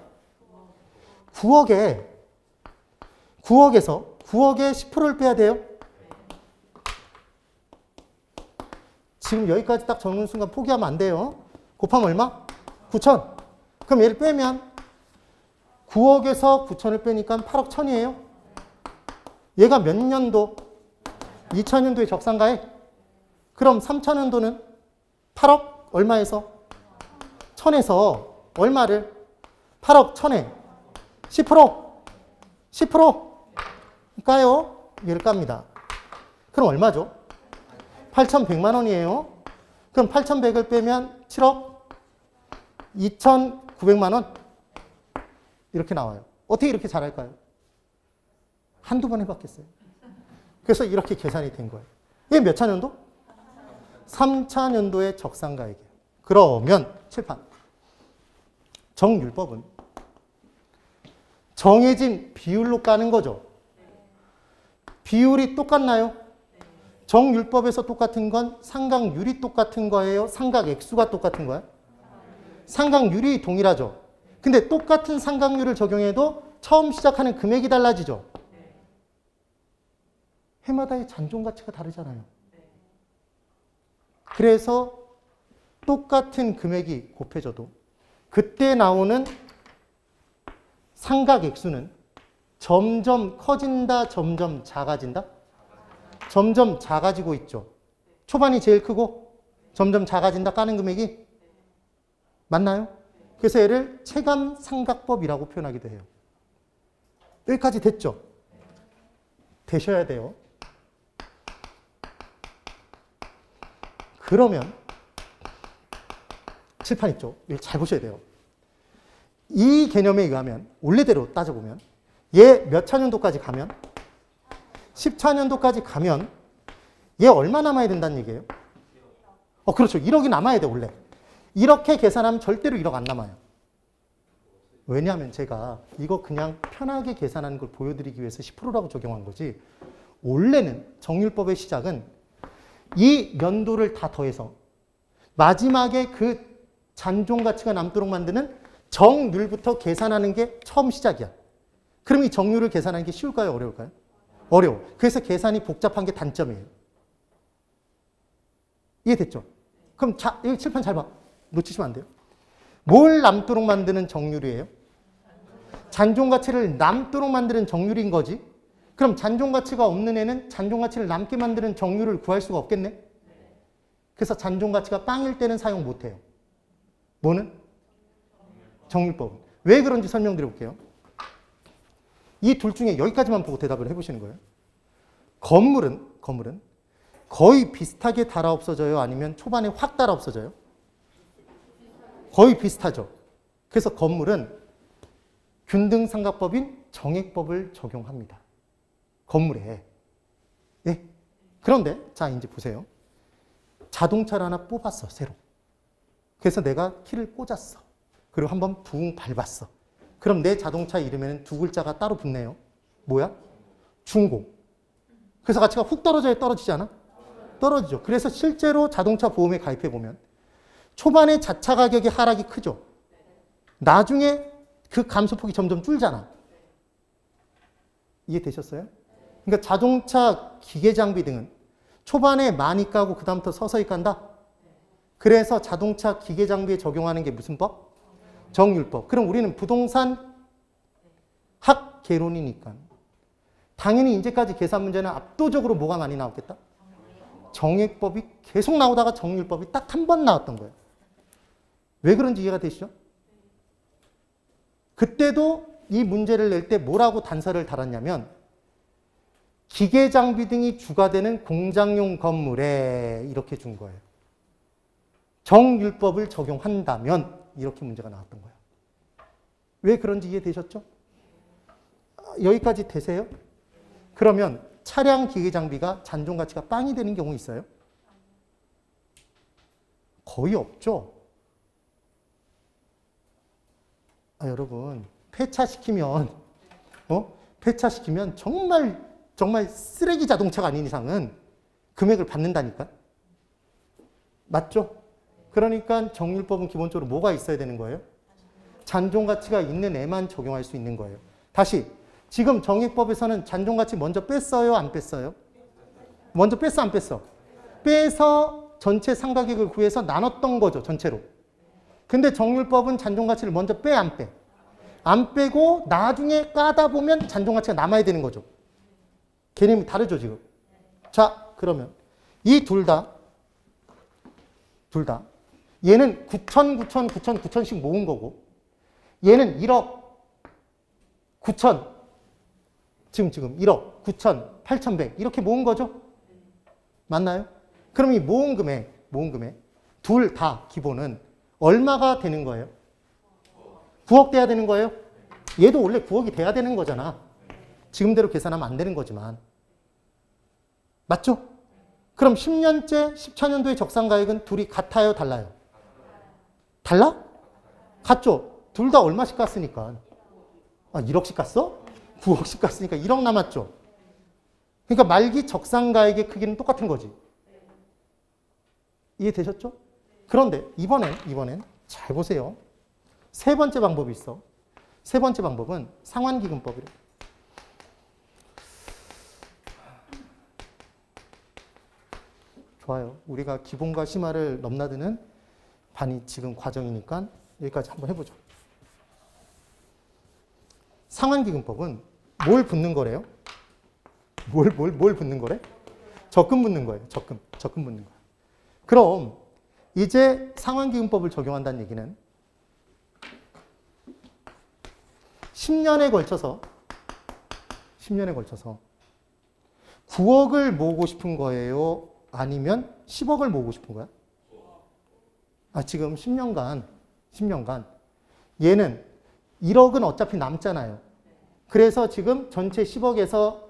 9억에서 9억에 10%를 빼야 돼요. 지금 여기까지 딱 적는 순간 포기하면 안 돼요. 곱하면 얼마? 9천. 그럼 얘를 빼면 9억에서 9천을 빼니까 8억 1천이에요. 얘가 몇 년도? 2000년도에 적산가에? 그럼 3000년도는 8억 얼마에서? 1000에서 얼마를? 8억 1000에 10%? 10%까요? 얘를 깝니다. 그럼 얼마죠? 8,100만 원이에요. 그럼 8,100을 빼면 7억 2,900만 원? 이렇게 나와요. 어떻게 이렇게 잘할까요? 한두 번 해봤겠어요. 그래서 이렇게 계산이 된 거예요. 이게 몇 차년도? 3차년도의 적산가액이에요. 그러면 칠판. 정율법은 정해진 비율로 까는 거죠. 비율이 똑같나요? 정율법에서 똑같은 건 상각률이 똑같은 거예요? 상각액수가 똑같은 거예요? 상각률이 동일하죠. 근데 똑같은 상각률을 적용해도 처음 시작하는 금액이 달라지죠. 해마다의 잔존 가치가 다르잖아요. 그래서 똑같은 금액이 곱해져도 그때 나오는 상각액수는 점점 커진다, 점점 작아진다? 점점 작아지고 있죠. 초반이 제일 크고 점점 작아진다 까는 금액이 맞나요? 그래서 얘를 체감상각법이라고 표현하기도 해요. 여기까지 됐죠? 되셔야 돼요. 그러면 칠판 있죠? 이거 잘 보셔야 돼요. 이 개념에 의하면 원래대로 따져보면 얘 몇 차년도까지 가면 10차년도까지 가면 얘 얼마 남아야 된다는 얘기예요? 그렇죠. 1억이 남아야 돼 원래. 이렇게 계산하면 절대로 1억 안 남아요. 왜냐하면 제가 이거 그냥 편하게 계산하는 걸 보여드리기 위해서 10%라고 적용한 거지 원래는 정율법의 시작은 이 연도를 다 더해서 마지막에 그 잔존 가치가 남도록 만드는 정률부터 계산하는 게 처음 시작이야. 그럼 이 정률을 계산하는 게 쉬울까요? 어려울까요? 어려워. 그래서 계산이 복잡한 게 단점이에요. 이해됐죠? 그럼 자, 여기 칠판 잘 봐. 놓치시면 안 돼요. 뭘 남도록 만드는 정률이에요? 잔존 가치를 남도록 만드는 정률인 거지. 그럼 잔존 가치가 없는 애는 잔존 가치를 남게 만드는 정률을 구할 수가 없겠네. 그래서 잔존 가치가 빵일 때는 사용 못 해요. 뭐는? 정률법은. 왜 그런지 설명드려 볼게요. 이 둘 중에 여기까지만 보고 대답을 해보시는 거예요. 건물은 거의 비슷하게 달아 없어져요? 아니면 초반에 확 달아 없어져요? 거의 비슷하죠. 그래서 건물은 균등상각법인 정액법을 적용합니다. 건물에. 예. 그런데 자 이제 보세요. 자동차를 하나 뽑았어 새로. 그래서 내가 키를 꽂았어. 그리고 한번 붕 밟았어. 그럼 내 자동차 이름에는 두 글자가 따로 붙네요. 뭐야? 중고. 그래서 가치가 훅 떨어져야 떨어지지 않아? 떨어지죠. 그래서 실제로 자동차 보험에 가입해 보면 초반에 자차 가격의 하락이 크죠. 나중에 그 감소폭이 점점 줄잖아. 이해되셨어요? 그러니까 자동차 기계장비 등은 초반에 많이 까고 그 다음부터 서서히 깐다. 그래서 자동차 기계장비에 적용하는 게 무슨 법? 정율법. 그럼 우리는 부동산 학개론이니까 당연히 이제까지 계산 문제는 압도적으로 뭐가 많이 나왔겠다? 정액법이 계속 나오다가 정율법이 딱 한 번 나왔던 거예요. 왜 그런지 이해가 되시죠? 그때도 이 문제를 낼 때 뭐라고 단서를 달았냐면 기계장비 등이 주가 되는 공장용 건물에 이렇게 준 거예요. 정율법을 적용한다면 이렇게 문제가 나왔던 거예요. 왜 그런지 이해되셨죠? 여기까지 되세요? 그러면 차량 기계장비가 잔존 가치가 빵이 되는 경우 있어요? 거의 없죠. 여러분 폐차시키면 정말 쓰레기 자동차가 아닌 이상은 금액을 받는다니까. 맞죠? 그러니까 정율법은 기본적으로 뭐가 있어야 되는 거예요? 잔존 가치가 있는 애만 적용할 수 있는 거예요. 다시 지금 정액법에서는 잔존가치 먼저 뺐어요? 안 뺐어요? 먼저 뺐어? 안 뺐어? 빼서 전체 상가격을 구해서 나눴던 거죠. 전체로. 근데 정률법은 잔존가치를 먼저 빼? 안 빼? 안 빼고 나중에 까다 보면 잔존가치가 남아야 되는 거죠. 개념이 다르죠, 지금. 자, 그러면 이 둘 다 얘는 9,000씩 모은 거고 얘는 1억 9천 지금 1억 9천 8,100 이렇게 모은 거죠? 맞나요? 그럼 이 모은 금액 둘 다 기본은 얼마가 되는 거예요? 9억 돼야 되는 거예요? 얘도 원래 9억이 돼야 되는 거잖아. 지금대로 계산하면 안 되는 거지만. 맞죠? 그럼 10년째 14년도의 적산가액은 둘이 같아요? 달라요? 달라? 같죠? 둘 다 얼마씩 깠으니까. 1억씩 깠어? 9억씩 깠으니까 1억 남았죠? 그러니까 말기 적산가액의 크기는 똑같은 거지. 이해되셨죠? 그런데 이번엔 잘 보세요. 세 번째 방법이 있어. 세 번째 방법은 상환기금법이래. 좋아요. 우리가 기본과 심화를 넘나드는 반이 지금 과정이니까 여기까지 한번 해보죠. 상환기금법은 뭘 붙는 거래요? 뭘 붙는 거래? 적금 붙는 거예요. 적금 붙는 거예요. 그럼 이제 상환기금법을 적용한다는 얘기는 10년에 걸쳐서 9억을 모으고 싶은 거예요? 아니면 10억을 모으고 싶은 거야? 지금 10년간 얘는 1억은 어차피 남잖아요. 그래서 지금 전체 10억에서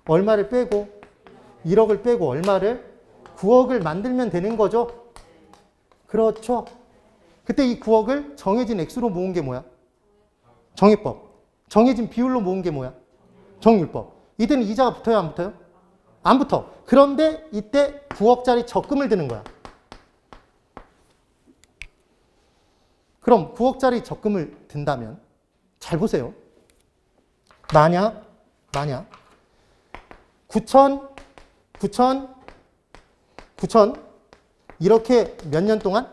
얼마를 빼고 1억을 빼고 얼마를 9억을 만들면 되는 거죠? 그렇죠. 그때 이 9억을 정해진 액수로 모은 게 뭐야? 정액법. 정해진 비율로 모은 게 뭐야? 정률법. 이때는 이자가 붙어요? 안 붙어요? 안 붙어. 그런데 이때 9억짜리 적금을 드는 거야. 그럼 9억짜리 적금을 든다면 잘 보세요. 만약 9천 이렇게 몇 년 동안?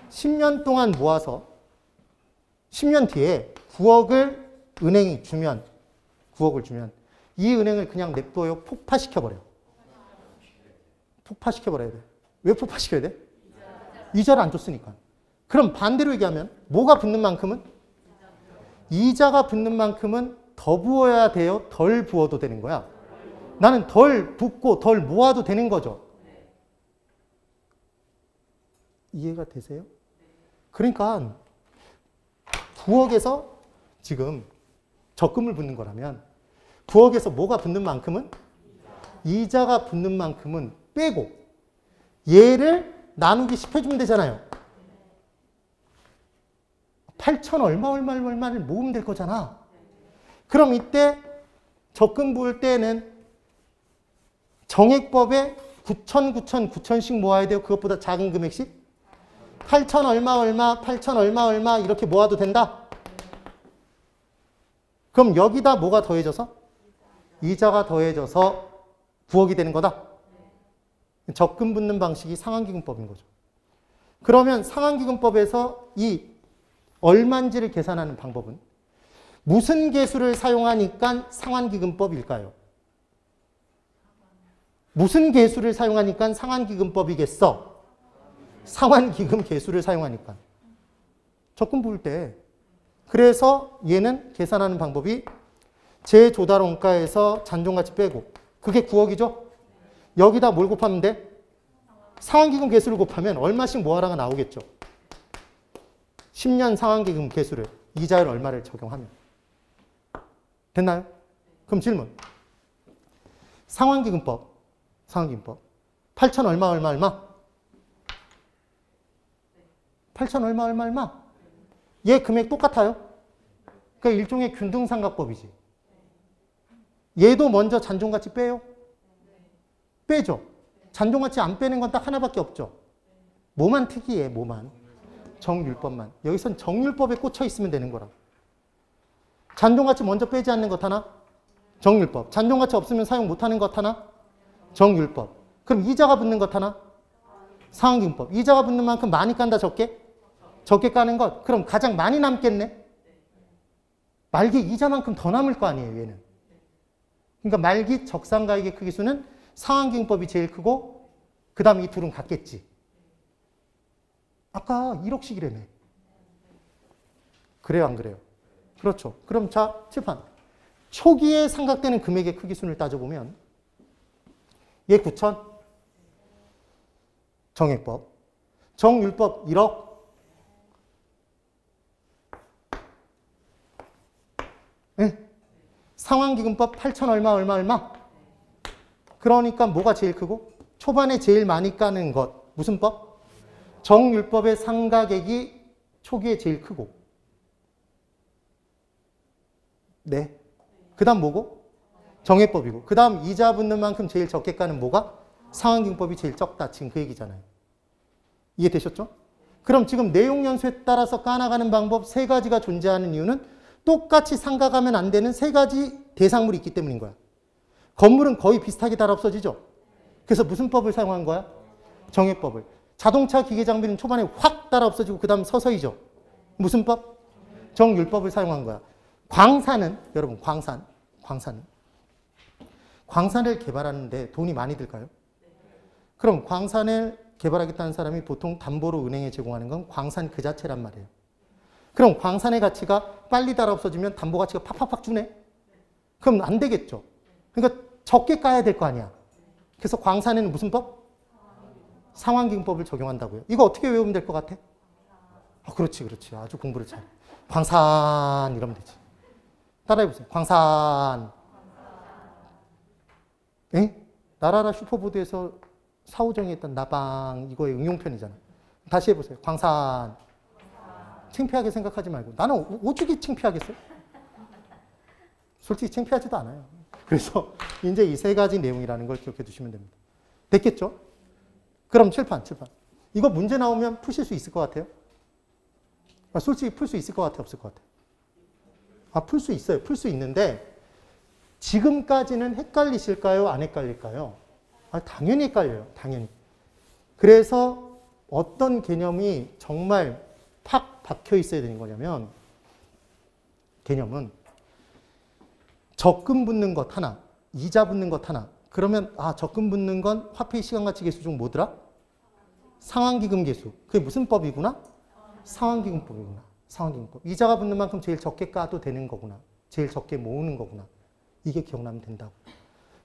10년 동안 모아서 10년 뒤에 9억을 은행이 주면 9억을 주면 이 은행을 그냥 냅둬요? 폭파시켜버려요? 폭파시켜버려야 돼. 왜 폭파시켜야 돼? 이자를 안 줬으니까. 그럼 반대로 얘기하면 뭐가 붙는 만큼은? 이자가 붙는 만큼은 더 부어야 돼요? 덜 부어도 되는 거야? 나는 덜 붓고 덜 모아도 되는 거죠. 이해가 되세요? 그러니까 9억에서 지금 적금을 붓는 거라면 9억에서 뭐가 붙는 만큼은? 이자가 붙는 만큼은 빼고 얘를 나누기 10 해주면 되잖아요. 8천 얼마를 모으면 될 거잖아. 그럼 이때 적금 부을 때는 정액법에 9,000씩 모아야 돼요. 그것보다 작은 금액씩? 8천 얼마 이렇게 모아도 된다? 그럼 여기다 뭐가 더해져서? 이자가 더해져서 9억이 되는 거다? 적금 붙는 방식이 상환기금법인 거죠. 그러면 상환기금법에서 이 얼마인지를 계산하는 방법은 무슨 계수를 사용하니까 상환기금법일까요? 무슨 계수를 사용하니까 상환기금법이겠어? 상환기금 계수를 사용하니까. 적금 부을 때. 그래서 얘는 계산하는 방법이 제조달 원가에서 잔존가치 빼고 그게 9억이죠? 여기다 뭘 곱하면 돼? 상환기금 계수를 곱하면 얼마씩 모아라가 나오겠죠? 10년 상환기금 계수를 이자율 얼마를 적용하면. 됐나요? 그럼 질문. 상환기금법 8천 얼마? 8천 얼마? 얘 금액 똑같아요? 그러니까 일종의 균등삼각법이지. 얘도 먼저 잔존가치 빼요? 빼죠. 잔존가치 안 빼는 건 딱 하나밖에 없죠. 뭐만 특이해, 뭐만. 정률법만. 여기선 정률법에 꽂혀 있으면 되는 거라. 잔존가치 먼저 빼지 않는 것 하나? 정율법. 잔존가치 없으면 사용 못하는 것 하나? 정율법. 그럼 이자가 붙는 것 하나? 상환기금법. 이자가 붙는 만큼 많이 깐다, 적게? 적게 까는 것. 그럼 가장 많이 남겠네? 말기 이자만큼 더 남을 거 아니에요, 얘는. 그러니까 말기 적상가액의 크기수는 상환기금법이 제일 크고 그 다음 이 둘은 같겠지. 아까 1억씩이라며. 그래요, 안 그래요? 그렇죠. 그럼 자, 칠판. 초기에 상각되는 금액의 크기순을 따져보면 얘 9천, 정액법. 정율법 1억. 네. 상환기금법 8천 얼마. 그러니까 뭐가 제일 크고? 초반에 제일 많이 까는 것. 무슨 법? 정율법의 상각액이 초기에 제일 크고. 네. 그 다음 뭐고? 정액법이고. 그 다음 이자 붙는 만큼 제일 적게 까는 뭐가? 상환기금법이 제일 적다. 지금 그 얘기잖아요. 이해되셨죠? 그럼 지금 내용연수에 따라서 까나가는 방법 세 가지가 존재하는 이유는 똑같이 상각하면 안 되는 세 가지 대상물이 있기 때문인 거야. 건물은 거의 비슷하게 다 없어지죠? 그래서 무슨 법을 사용한 거야? 정액법을. 자동차 기계 장비는 초반에 확 따라 없어지고 그 다음 서서히죠. 무슨 법? 정율법을 사용한 거야. 광산은 여러분 광산을 개발하는데 돈이 많이 들까요? 그럼 광산을 개발하겠다는 사람이 보통 담보로 은행에 제공하는 건 광산 그 자체란 말이에요. 그럼 광산의 가치가 빨리 따라 없어지면 담보 가치가 팍팍팍 주네? 그럼 안 되겠죠. 그러니까 적게 까야 될 거 아니야. 그래서 광산에는 무슨 법? 상환기금법을 적용한다고요. 이거 어떻게 외우면 될 것 같아? 그렇지. 아주 공부를 잘해. 광산 이러면 되지. 따라해보세요. 광산. 에? 나라라 슈퍼보드에서 사오정이 했던 나방 이거의 응용편이잖아. 다시 해보세요. 광산. 창피하게 생각하지 말고. 나는 오죽이 창피하겠어요? 솔직히 창피하지도 않아요. 그래서 이제 이 세 가지 내용이라는 걸 기억해 두시면 됩니다. 됐겠죠? 그럼 칠판. 이거 문제 나오면 푸실 수 있을 것 같아요? 솔직히 풀 수 있을 것 같아요? 없을 것 같아요? 풀 수 있어요. 풀 수 있는데 지금까지는 헷갈리실까요? 안 헷갈릴까요? 당연히 헷갈려요. 당연히. 그래서 어떤 개념이 정말 팍 박혀 있어야 되는 거냐면 개념은 적금 붙는 것 하나, 이자 붙는 것 하나. 그러면 적금 붙는 건 화폐 시간가치 계수 중 뭐더라? 상환기금 계수. 그게 무슨 법이구나? 상환기금법이구나. 상환기금법. 이자가 붙는 만큼 제일 적게 까도 되는 거구나. 제일 적게 모으는 거구나. 이게 기억나면 된다고.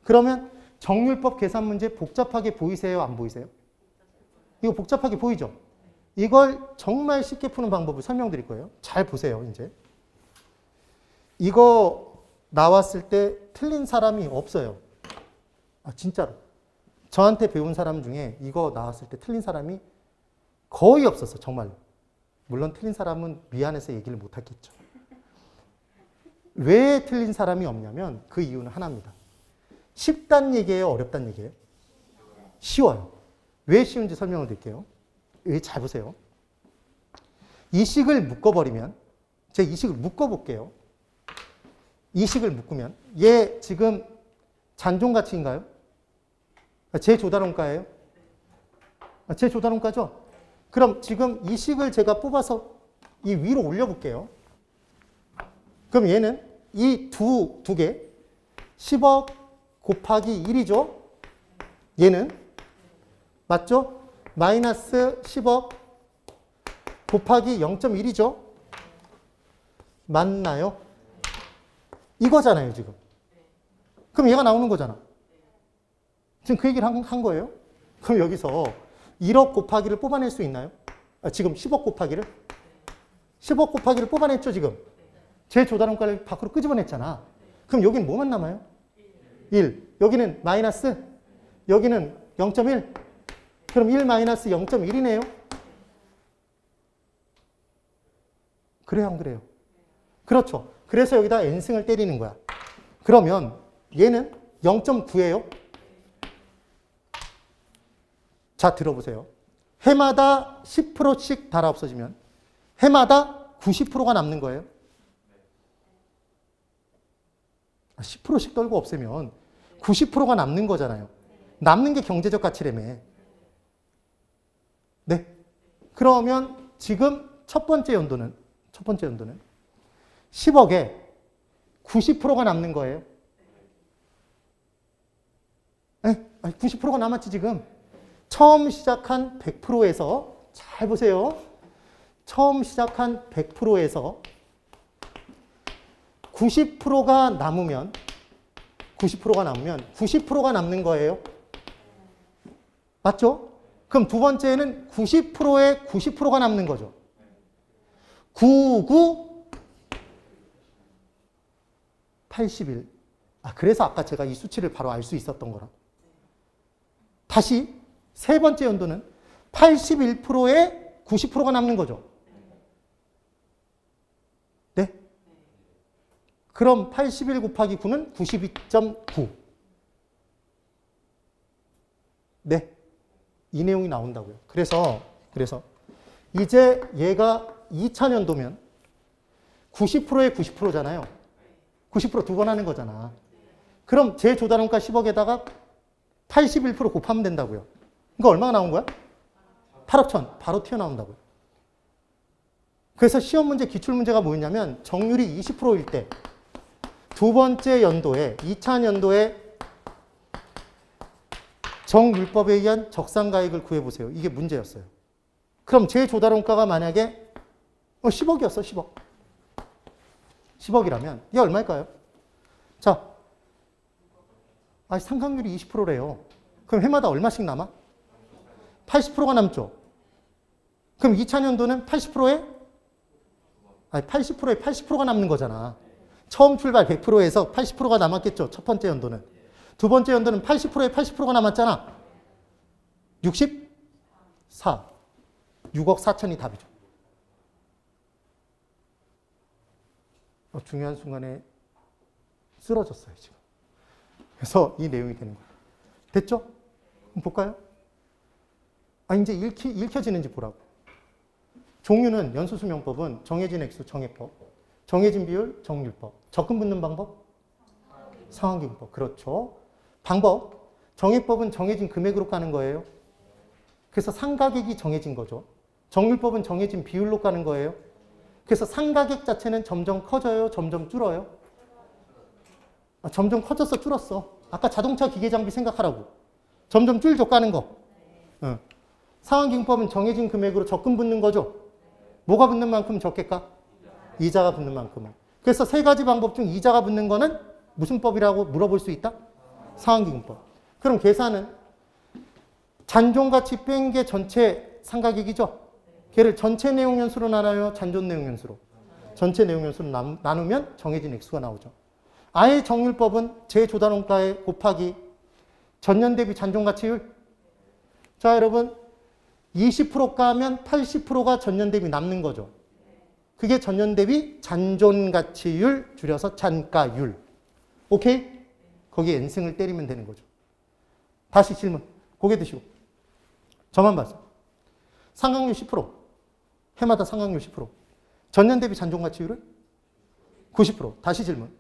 그러면 정율법 계산 문제 복잡하게 보이세요? 안 보이세요? 이거 복잡하게 보이죠? 이걸 정말 쉽게 푸는 방법을 설명드릴 거예요. 잘 보세요, 이제. 이거 나왔을 때 틀린 사람이 없어요. 진짜로. 저한테 배운 사람 중에 이거 나왔을 때 틀린 사람이 거의 없었어, 정말로. 물론 틀린 사람은 미안해서 얘기를 못 하겠죠. 왜 틀린 사람이 없냐면 그 이유는 하나입니다. 쉽단 얘기예요? 어렵단 얘기예요? 쉬워요. 왜 쉬운지 설명을 드릴게요. 잘 보세요. 이식을 묶어버리면, 제가 이식을 묶어볼게요. 이식을 묶으면, 얘 지금 잔존가치인가요? 제 조달원가예요? 제 조달원가죠? 그럼 지금 이식을 제가 뽑아서 이 위로 올려볼게요. 그럼 얘는 이 두 개, 10억 곱하기 1이죠? 얘는, 맞죠? 마이너스 10억 곱하기 0.1이죠? 맞나요? 이거잖아요, 지금. 그럼 얘가 나오는 거잖아. 지금 그 얘기를 한 거예요? 그럼 여기서 1억 곱하기를 뽑아낼 수 있나요? 지금 10억 곱하기를? 10억 곱하기를 뽑아냈죠, 지금? 제 조달원가를 밖으로 끄집어냈잖아. 그럼 여기는 뭐만 남아요? 1. 여기는 마이너스? 여기는 0.1? 그럼 1 마이너스 0.1이네요? 그래요, 안 그래요? 그렇죠. 그래서 여기다 n승을 때리는 거야. 그러면 얘는 0.9예요? 자, 들어보세요. 해마다 10%씩 달아 없어지면 해마다 90%가 남는 거예요. 10%씩 떨고 없애면 90%가 남는 거잖아요. 남는 게 경제적 가치라며. 네. 그러면 지금 첫 번째 연도는 10억에 90%가 남는 거예요. 네? 90%가 남았지 지금. 처음 시작한 100%에서 잘 보세요. 처음 시작한 100%에서 90%가 남으면 90%가 남는 거예요. 맞죠? 그럼 두 번째는 90%에 90%가 남는 거죠. 99, 81. 그래서 아까 제가 이 수치를 바로 알 수 있었던 거라. 다시 세 번째 연도는 81%에 90%가 남는 거죠. 네? 그럼 81 곱하기 9는 92.9. 네. 이 내용이 나온다고요. 그래서 이제 얘가 2000년도면 90%에 90%잖아요. 90% 두 번 하는 거잖아. 그럼 재조달원가 10억에다가 81% 곱하면 된다고요. 그러니까 얼마가 나온 거야? 8억 천. 바로 튀어나온다고요. 그래서 시험 문제, 기출 문제가 뭐였냐면 정률이 20%일 때 두 번째 연도에 2000년도에 정율법에 의한 적산가액을 구해보세요. 이게 문제였어요. 그럼 재조달원가가 만약에 10억이었어. 10억. 10억이라면 이게 얼마일까요? 자, 상각률이 20%래요. 그럼 해마다 얼마씩 남아? 80%가 남죠. 그럼 2000년도는 80%에 80%가 남는 거잖아. 처음 출발 100%에서 80%가 남았겠죠. 첫 번째 연도는. 두 번째 연도는 80%에 80%가 남았잖아. 64. 6억 4천이 답이죠. 중요한 순간에 쓰러졌어요, 지금. 그래서 이 내용이 되는 거예요. 됐죠? 그럼 볼까요? 이제 읽혀지는지 보라고. 종류는 연수수명법은 정해진 액수, 정해법, 정해진 비율, 정률법, 적금 붙는 방법, 상환기금법. 그렇죠. 방법, 정해법은 정해진 금액으로 까는 거예요. 그래서 상가액이 정해진 거죠. 정률법은 정해진 비율로 까는 거예요. 그래서 상가액 자체는 점점 커져요, 점점 줄어요? 점점 커졌어, 줄었어? 아까 자동차 기계장비 생각하라고. 점점 줄죠, 까는 거. 상환기금법은 정해진 금액으로 적금 붙는 거죠. 뭐가 붙는 만큼 적게 까? 이자가 붙는 만큼은. 그래서 세 가지 방법 중 이자가 붙는 거는 무슨 법이라고 물어볼 수 있다? 상환기금법. 그럼 계산은 잔존가치 뺀 게 전체 상가액이죠? 걔를 전체 내용연수로 나눠요? 잔존 내용연수로? 전체 내용연수로 나누면 정해진 액수가 나오죠. 아예 정률법은 재조달원가에 곱하기 전년 대비 잔존가치율. 자, 여러분 20% 까면 80%가 전년 대비 남는 거죠. 그게 전년 대비 잔존가치율 줄여서 잔가율. 오케이? 거기에 n승을 때리면 되는 거죠. 다시 질문. 고개 드시고. 저만 봤어. 상각률 10%. 해마다 상각률 10%. 전년 대비 잔존가치율은 90%. 다시 질문.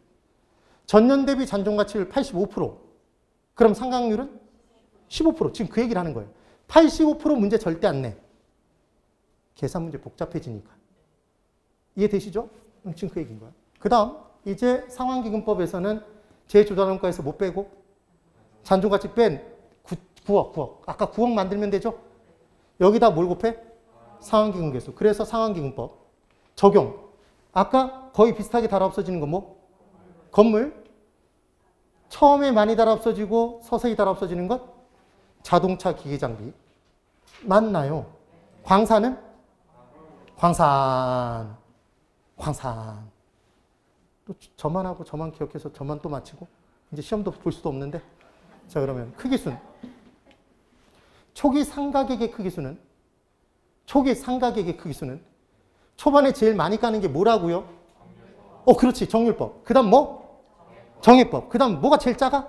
전년 대비 잔존가치율 85%. 그럼 상각률은 15%. 지금 그 얘기를 하는 거예요. 85% 문제 절대 안 내. 계산 문제 복잡해지니까. 이해되시죠? 지금 그 얘기인 거야. 그 다음 이제 상환기금법에서는 재조달원가에서 못 빼고 잔존가치 뺀 9억. 아까 9억 만들면 되죠? 여기다 뭘 곱해? 상환기금 개수. 그래서 상환기금법 적용. 아까 거의 비슷하게 달아 없어지는 건 뭐? 건물. 처음에 많이 달아 없어지고 서서히 달아 없어지는 것? 자동차 기계장비. 맞나요? 광산은? 광산. 또 저만 하고 저만 기억해서 저만 또 맞히고 이제 시험도 볼 수도 없는데. 자, 그러면 크기순. 초기 상가객의 크기수는 초반에 제일 많이 까는 게 뭐라고요? 그렇지. 정률법. 그 다음 뭐? 정해법. 그 다음 뭐가 제일 작아?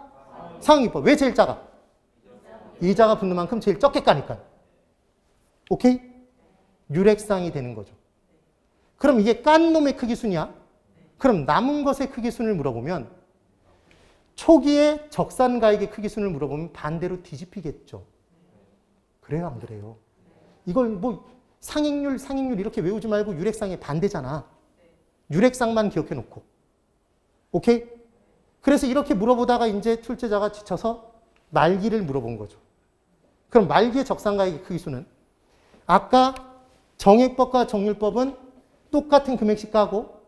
상환기법. 왜 제일 작아? 이자가 붙는 만큼 제일 적게 까니까. 오케이? 유렉상이 되는 거죠. 그럼 이게 깐 놈의 크기순이야? 그럼 남은 것의 크기순을 물어보면 초기에 적산가액의 크기순을 물어보면 반대로 뒤집히겠죠. 그래요, 안 그래요? 이걸 뭐 상익률 이렇게 외우지 말고 유렉상의 반대잖아. 유렉상만 기억해 놓고. 오케이? 그래서 이렇게 물어보다가 이제 출제자가 지쳐서 말기를 물어본 거죠. 그럼 말기의 적산가액의 크기수는 아까 정액법과 정률법은 똑같은 금액씩 까고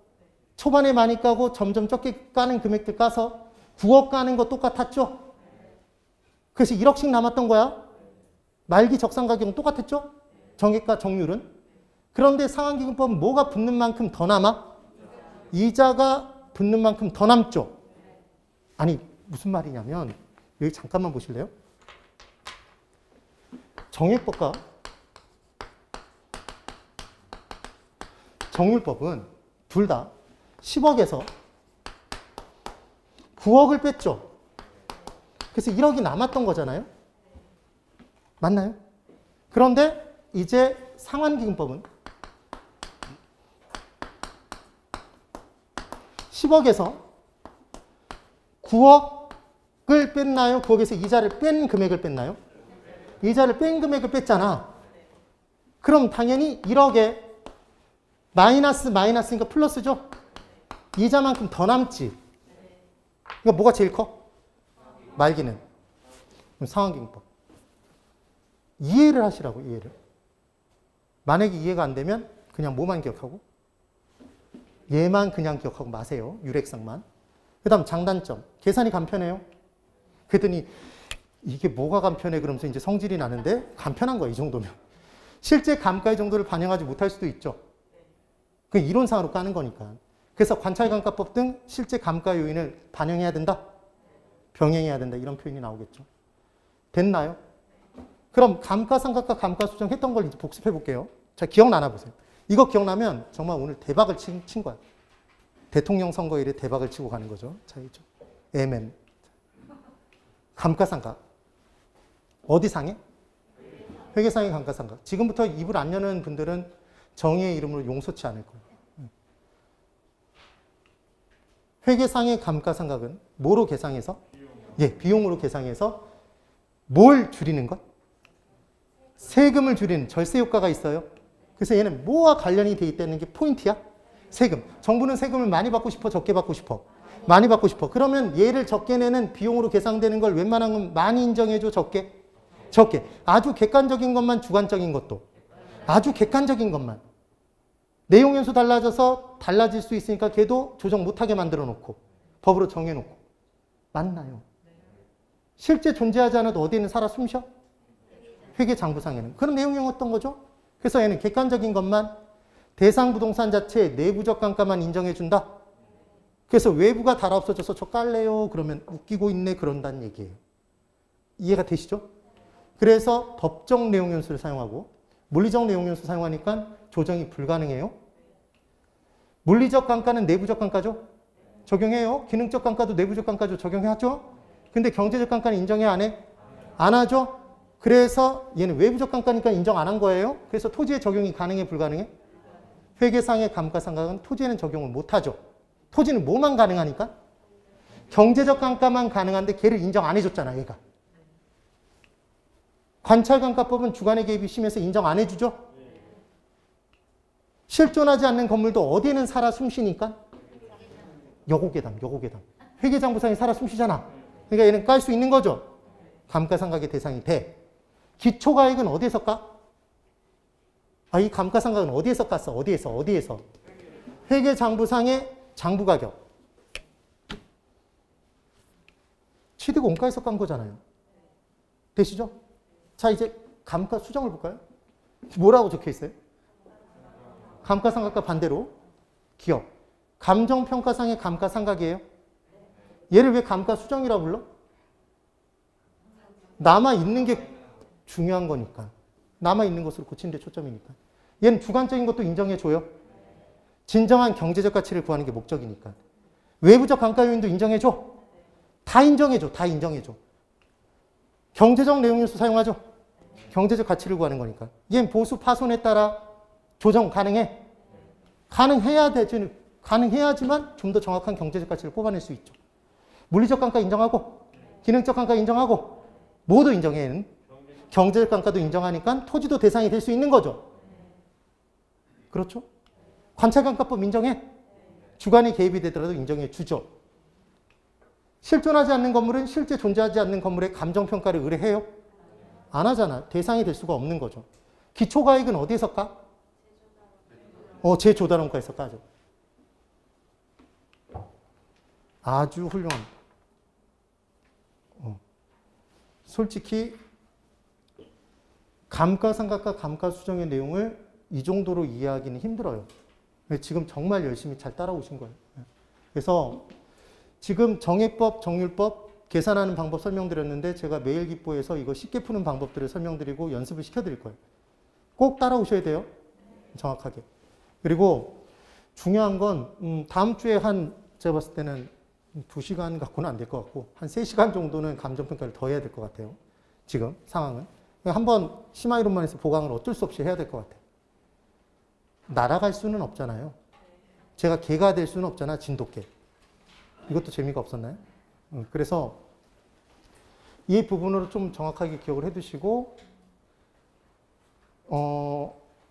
초반에 많이 까고 점점 적게 까는 금액들 까서 9억 까는 거 똑같았죠? 그래서 1억씩 남았던 거야. 말기 적산가격은 똑같았죠? 정액과 정률은. 그런데 상환기금법은 뭐가 붙는 만큼 더 남아? 이자가 붙는 만큼 더 남죠? 아니, 무슨 말이냐면 여기 잠깐만 보실래요? 정액법과 정률법은 둘 다 10억에서 9억을 뺐죠. 그래서 1억이 남았던 거잖아요. 맞나요? 그런데 이제 상환기금법은 10억에서 9억을 뺐나요? 9억에서 이자를 뺀 금액을 뺐나요? 이자를 뺀 금액을 뺐잖아. 그럼 당연히 1억에 마이너스니까 플러스죠? 이자만큼 더 남지. 이거 뭐가 제일 커? 말기는. 그럼 상환기금법. 이해를 하시라고, 이해를. 만약에 이해가 안 되면 그냥 뭐만 기억하고? 얘만 그냥 기억하고 마세요. 유렉상만. 그 다음 장단점. 계산이 간편해요. 그랬더니 이게 뭐가 간편해? 그러면서 이제 성질이 나는데 간편한 거야, 이 정도면. 실제 감가의 정도를 반영하지 못할 수도 있죠. 그 이론상으로 까는 거니까. 그래서 관찰감가법 등 실제 감가 요인을 반영해야 된다. 병행해야 된다. 이런 표현이 나오겠죠. 됐나요? 그럼 감가상각과 감가수정 했던 걸 이제 복습해 볼게요. 자, 기억나나 보세요. 이거 기억나면 정말 오늘 대박을 친 거야. 대통령 선거일에 대박을 치고 가는 거죠. 자, 이죠. MM. 감가상각. 어디 상해? 회계상의 감가상각. 지금부터 입을 안 여는 분들은 정의의 이름으로 용서치 않을 거예요. 회계상의 감가상각은 뭐로 계상해서? 예, 비용으로 계상해서 뭘 줄이는 것? 세금을 줄이는 절세 효과가 있어요. 그래서 얘는 뭐와 관련이 돼 있다는 게 포인트야? 세금. 정부는 세금을 많이 받고 싶어, 적게 받고 싶어? 많이 받고 싶어. 그러면 얘를 적게 내는 비용으로 계상되는 걸 웬만한 건 많이 인정해줘, 적게? 적게. 아주 객관적인 것만, 주관적인 것도. 아주 객관적인 것만. 내용 연수 달라져서 달라질 수 있으니까 걔도 조정 못하게 만들어 놓고 법으로 정해놓고. 맞나요? 실제 존재하지 않아도 어디에는 살아 숨쉬어? 회계장부상에는. 그런 내용이었던 거죠. 그래서 얘는 객관적인 것만 대상 부동산 자체의 내부적 감가만 인정해준다. 그래서 외부가 달아 없어져서 저 깔래요. 그러면 웃기고 있네. 그런다는 얘기예요. 이해가 되시죠? 그래서 법적 내용 연수를 사용하고 물리적 내용 연수 사용하니까 조정이 불가능해요. 물리적 감가는 내부적 감가죠? 적용해요. 기능적 감가도 내부적 감가죠? 적용하죠? 근데 경제적 감가는 인정해 안 해? 안 하죠? 그래서 얘는 외부적 감가니까 인정 안 한 거예요. 그래서 토지에 적용이 가능해, 불가능해? 회계상의 감가상각은 토지에는 적용을 못 하죠. 토지는 뭐만 가능하니까? 경제적 감가만 가능한데 걔를 인정 안 해줬잖아, 얘가. 관찰감가법은 주관의 개입이 심해서 인정 안 해주죠? 실존하지 않는 건물도 어디에는 살아 숨쉬니까? 여고괴담. 회계장부상이 살아 숨쉬잖아. 그러니까 얘는 깔 수 있는 거죠. 감가상각의 대상이 돼. 기초가액은 어디에서 까? 아, 이 감가상각은 어디에서 깠어? 어디에서? 회계장부상의 장부가격. 취득 원가에서 깐 거잖아요. 되시죠? 자, 이제 감가 수정을 볼까요? 뭐라고 적혀 있어요? 감가상각과 반대로 기업. 감정평가상의 감가상각이에요. 얘를 왜 감가수정이라고 불러? 남아있는 게 중요한 거니까. 남아있는 것으로 고치는 데 초점이니까. 얘는 주관적인 것도 인정해줘요. 진정한 경제적 가치를 구하는 게 목적이니까. 외부적 감가 요인도 인정해줘. 다 인정해줘. 경제적 내용 요소 사용하죠. 경제적 가치를 구하는 거니까. 얘는 보수 파손에 따라 조정 가능해? 가능해야지만 좀 더 정확한 경제적 가치를 뽑아낼 수 있죠. 물리적 감가 인정하고 기능적 감가 인정하고 모두 인정해. 경제적 감가도 인정하니까 토지도 대상이 될 수 있는 거죠. 그렇죠? 관찰감가법 인정해. 주관이 개입이 되더라도 인정해 주죠. 실존하지 않는 건물은 실제 존재하지 않는 건물의 감정평가를 의뢰해요? 안 하잖아. 대상이 될 수가 없는 거죠. 기초가액은 어디에서 까? 제조달원가에서 까죠. 아주 훌륭합니다. 솔직히 감가상각과 감가수정의 내용을 이 정도로 이해하기는 힘들어요. 지금 정말 열심히 잘 따라오신 거예요. 그래서 지금 정액법, 정률법 계산하는 방법 설명드렸는데 제가 매일기보에서 이거 쉽게 푸는 방법들을 설명드리고 연습을 시켜드릴 거예요. 꼭 따라오셔야 돼요. 정확하게. 그리고 중요한 건 다음 주에 제가 봤을 때는 2시간 갖고는 안 될 것 같고 한 3시간 정도는 감정평가를 더 해야 될 것 같아요. 지금 상황은. 한번 심화이론만 해서 보강을 어쩔 수 없이 해야 될 것 같아요. 날아갈 수는 없잖아요. 제가 개가 될 수는 없잖아. 진돗개. 이것도 재미가 없었나요? 그래서 이 부분으로 좀 정확하게 기억을 해두시고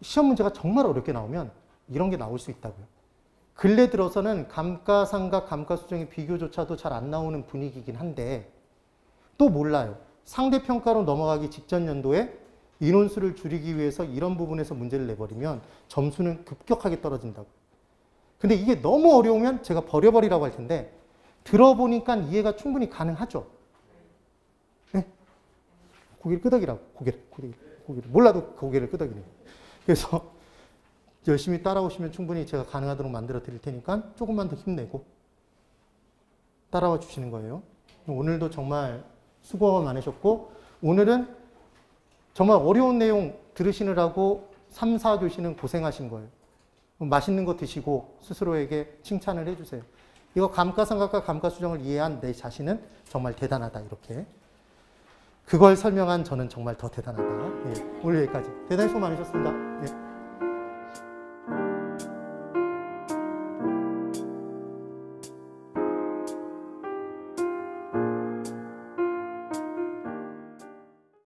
시험 문제가 정말 어렵게 나오면 이런 게 나올 수 있다고요. 근래 들어서는 감가상각, 감가수정의 비교조차도 잘 안 나오는 분위기이긴 한데 또 몰라요. 상대평가로 넘어가기 직전 연도에 인원수를 줄이기 위해서 이런 부분에서 문제를 내버리면 점수는 급격하게 떨어진다고. 근데 이게 너무 어려우면 제가 버려버리라고 할 텐데 들어보니까 이해가 충분히 가능하죠. 네? 고개를 끄덕이라고. 고개를. 몰라도 고개를 끄덕이래요. 그래서 열심히 따라오시면 충분히 제가 가능하도록 만들어 드릴 테니까 조금만 더 힘내고 따라와 주시는 거예요. 오늘도 정말 수고가 많으셨고 오늘은 정말 어려운 내용 들으시느라고 3, 4교시는 고생하신 거예요. 맛있는 거 드시고 스스로에게 칭찬을 해주세요. 이거 감가상각과 감가수정을 이해한 내 자신은 정말 대단하다. 이렇게. 그걸 설명한 저는 정말 더 대단하다. 네, 오늘 여기까지. 대단히 수고 많으셨습니다. 네.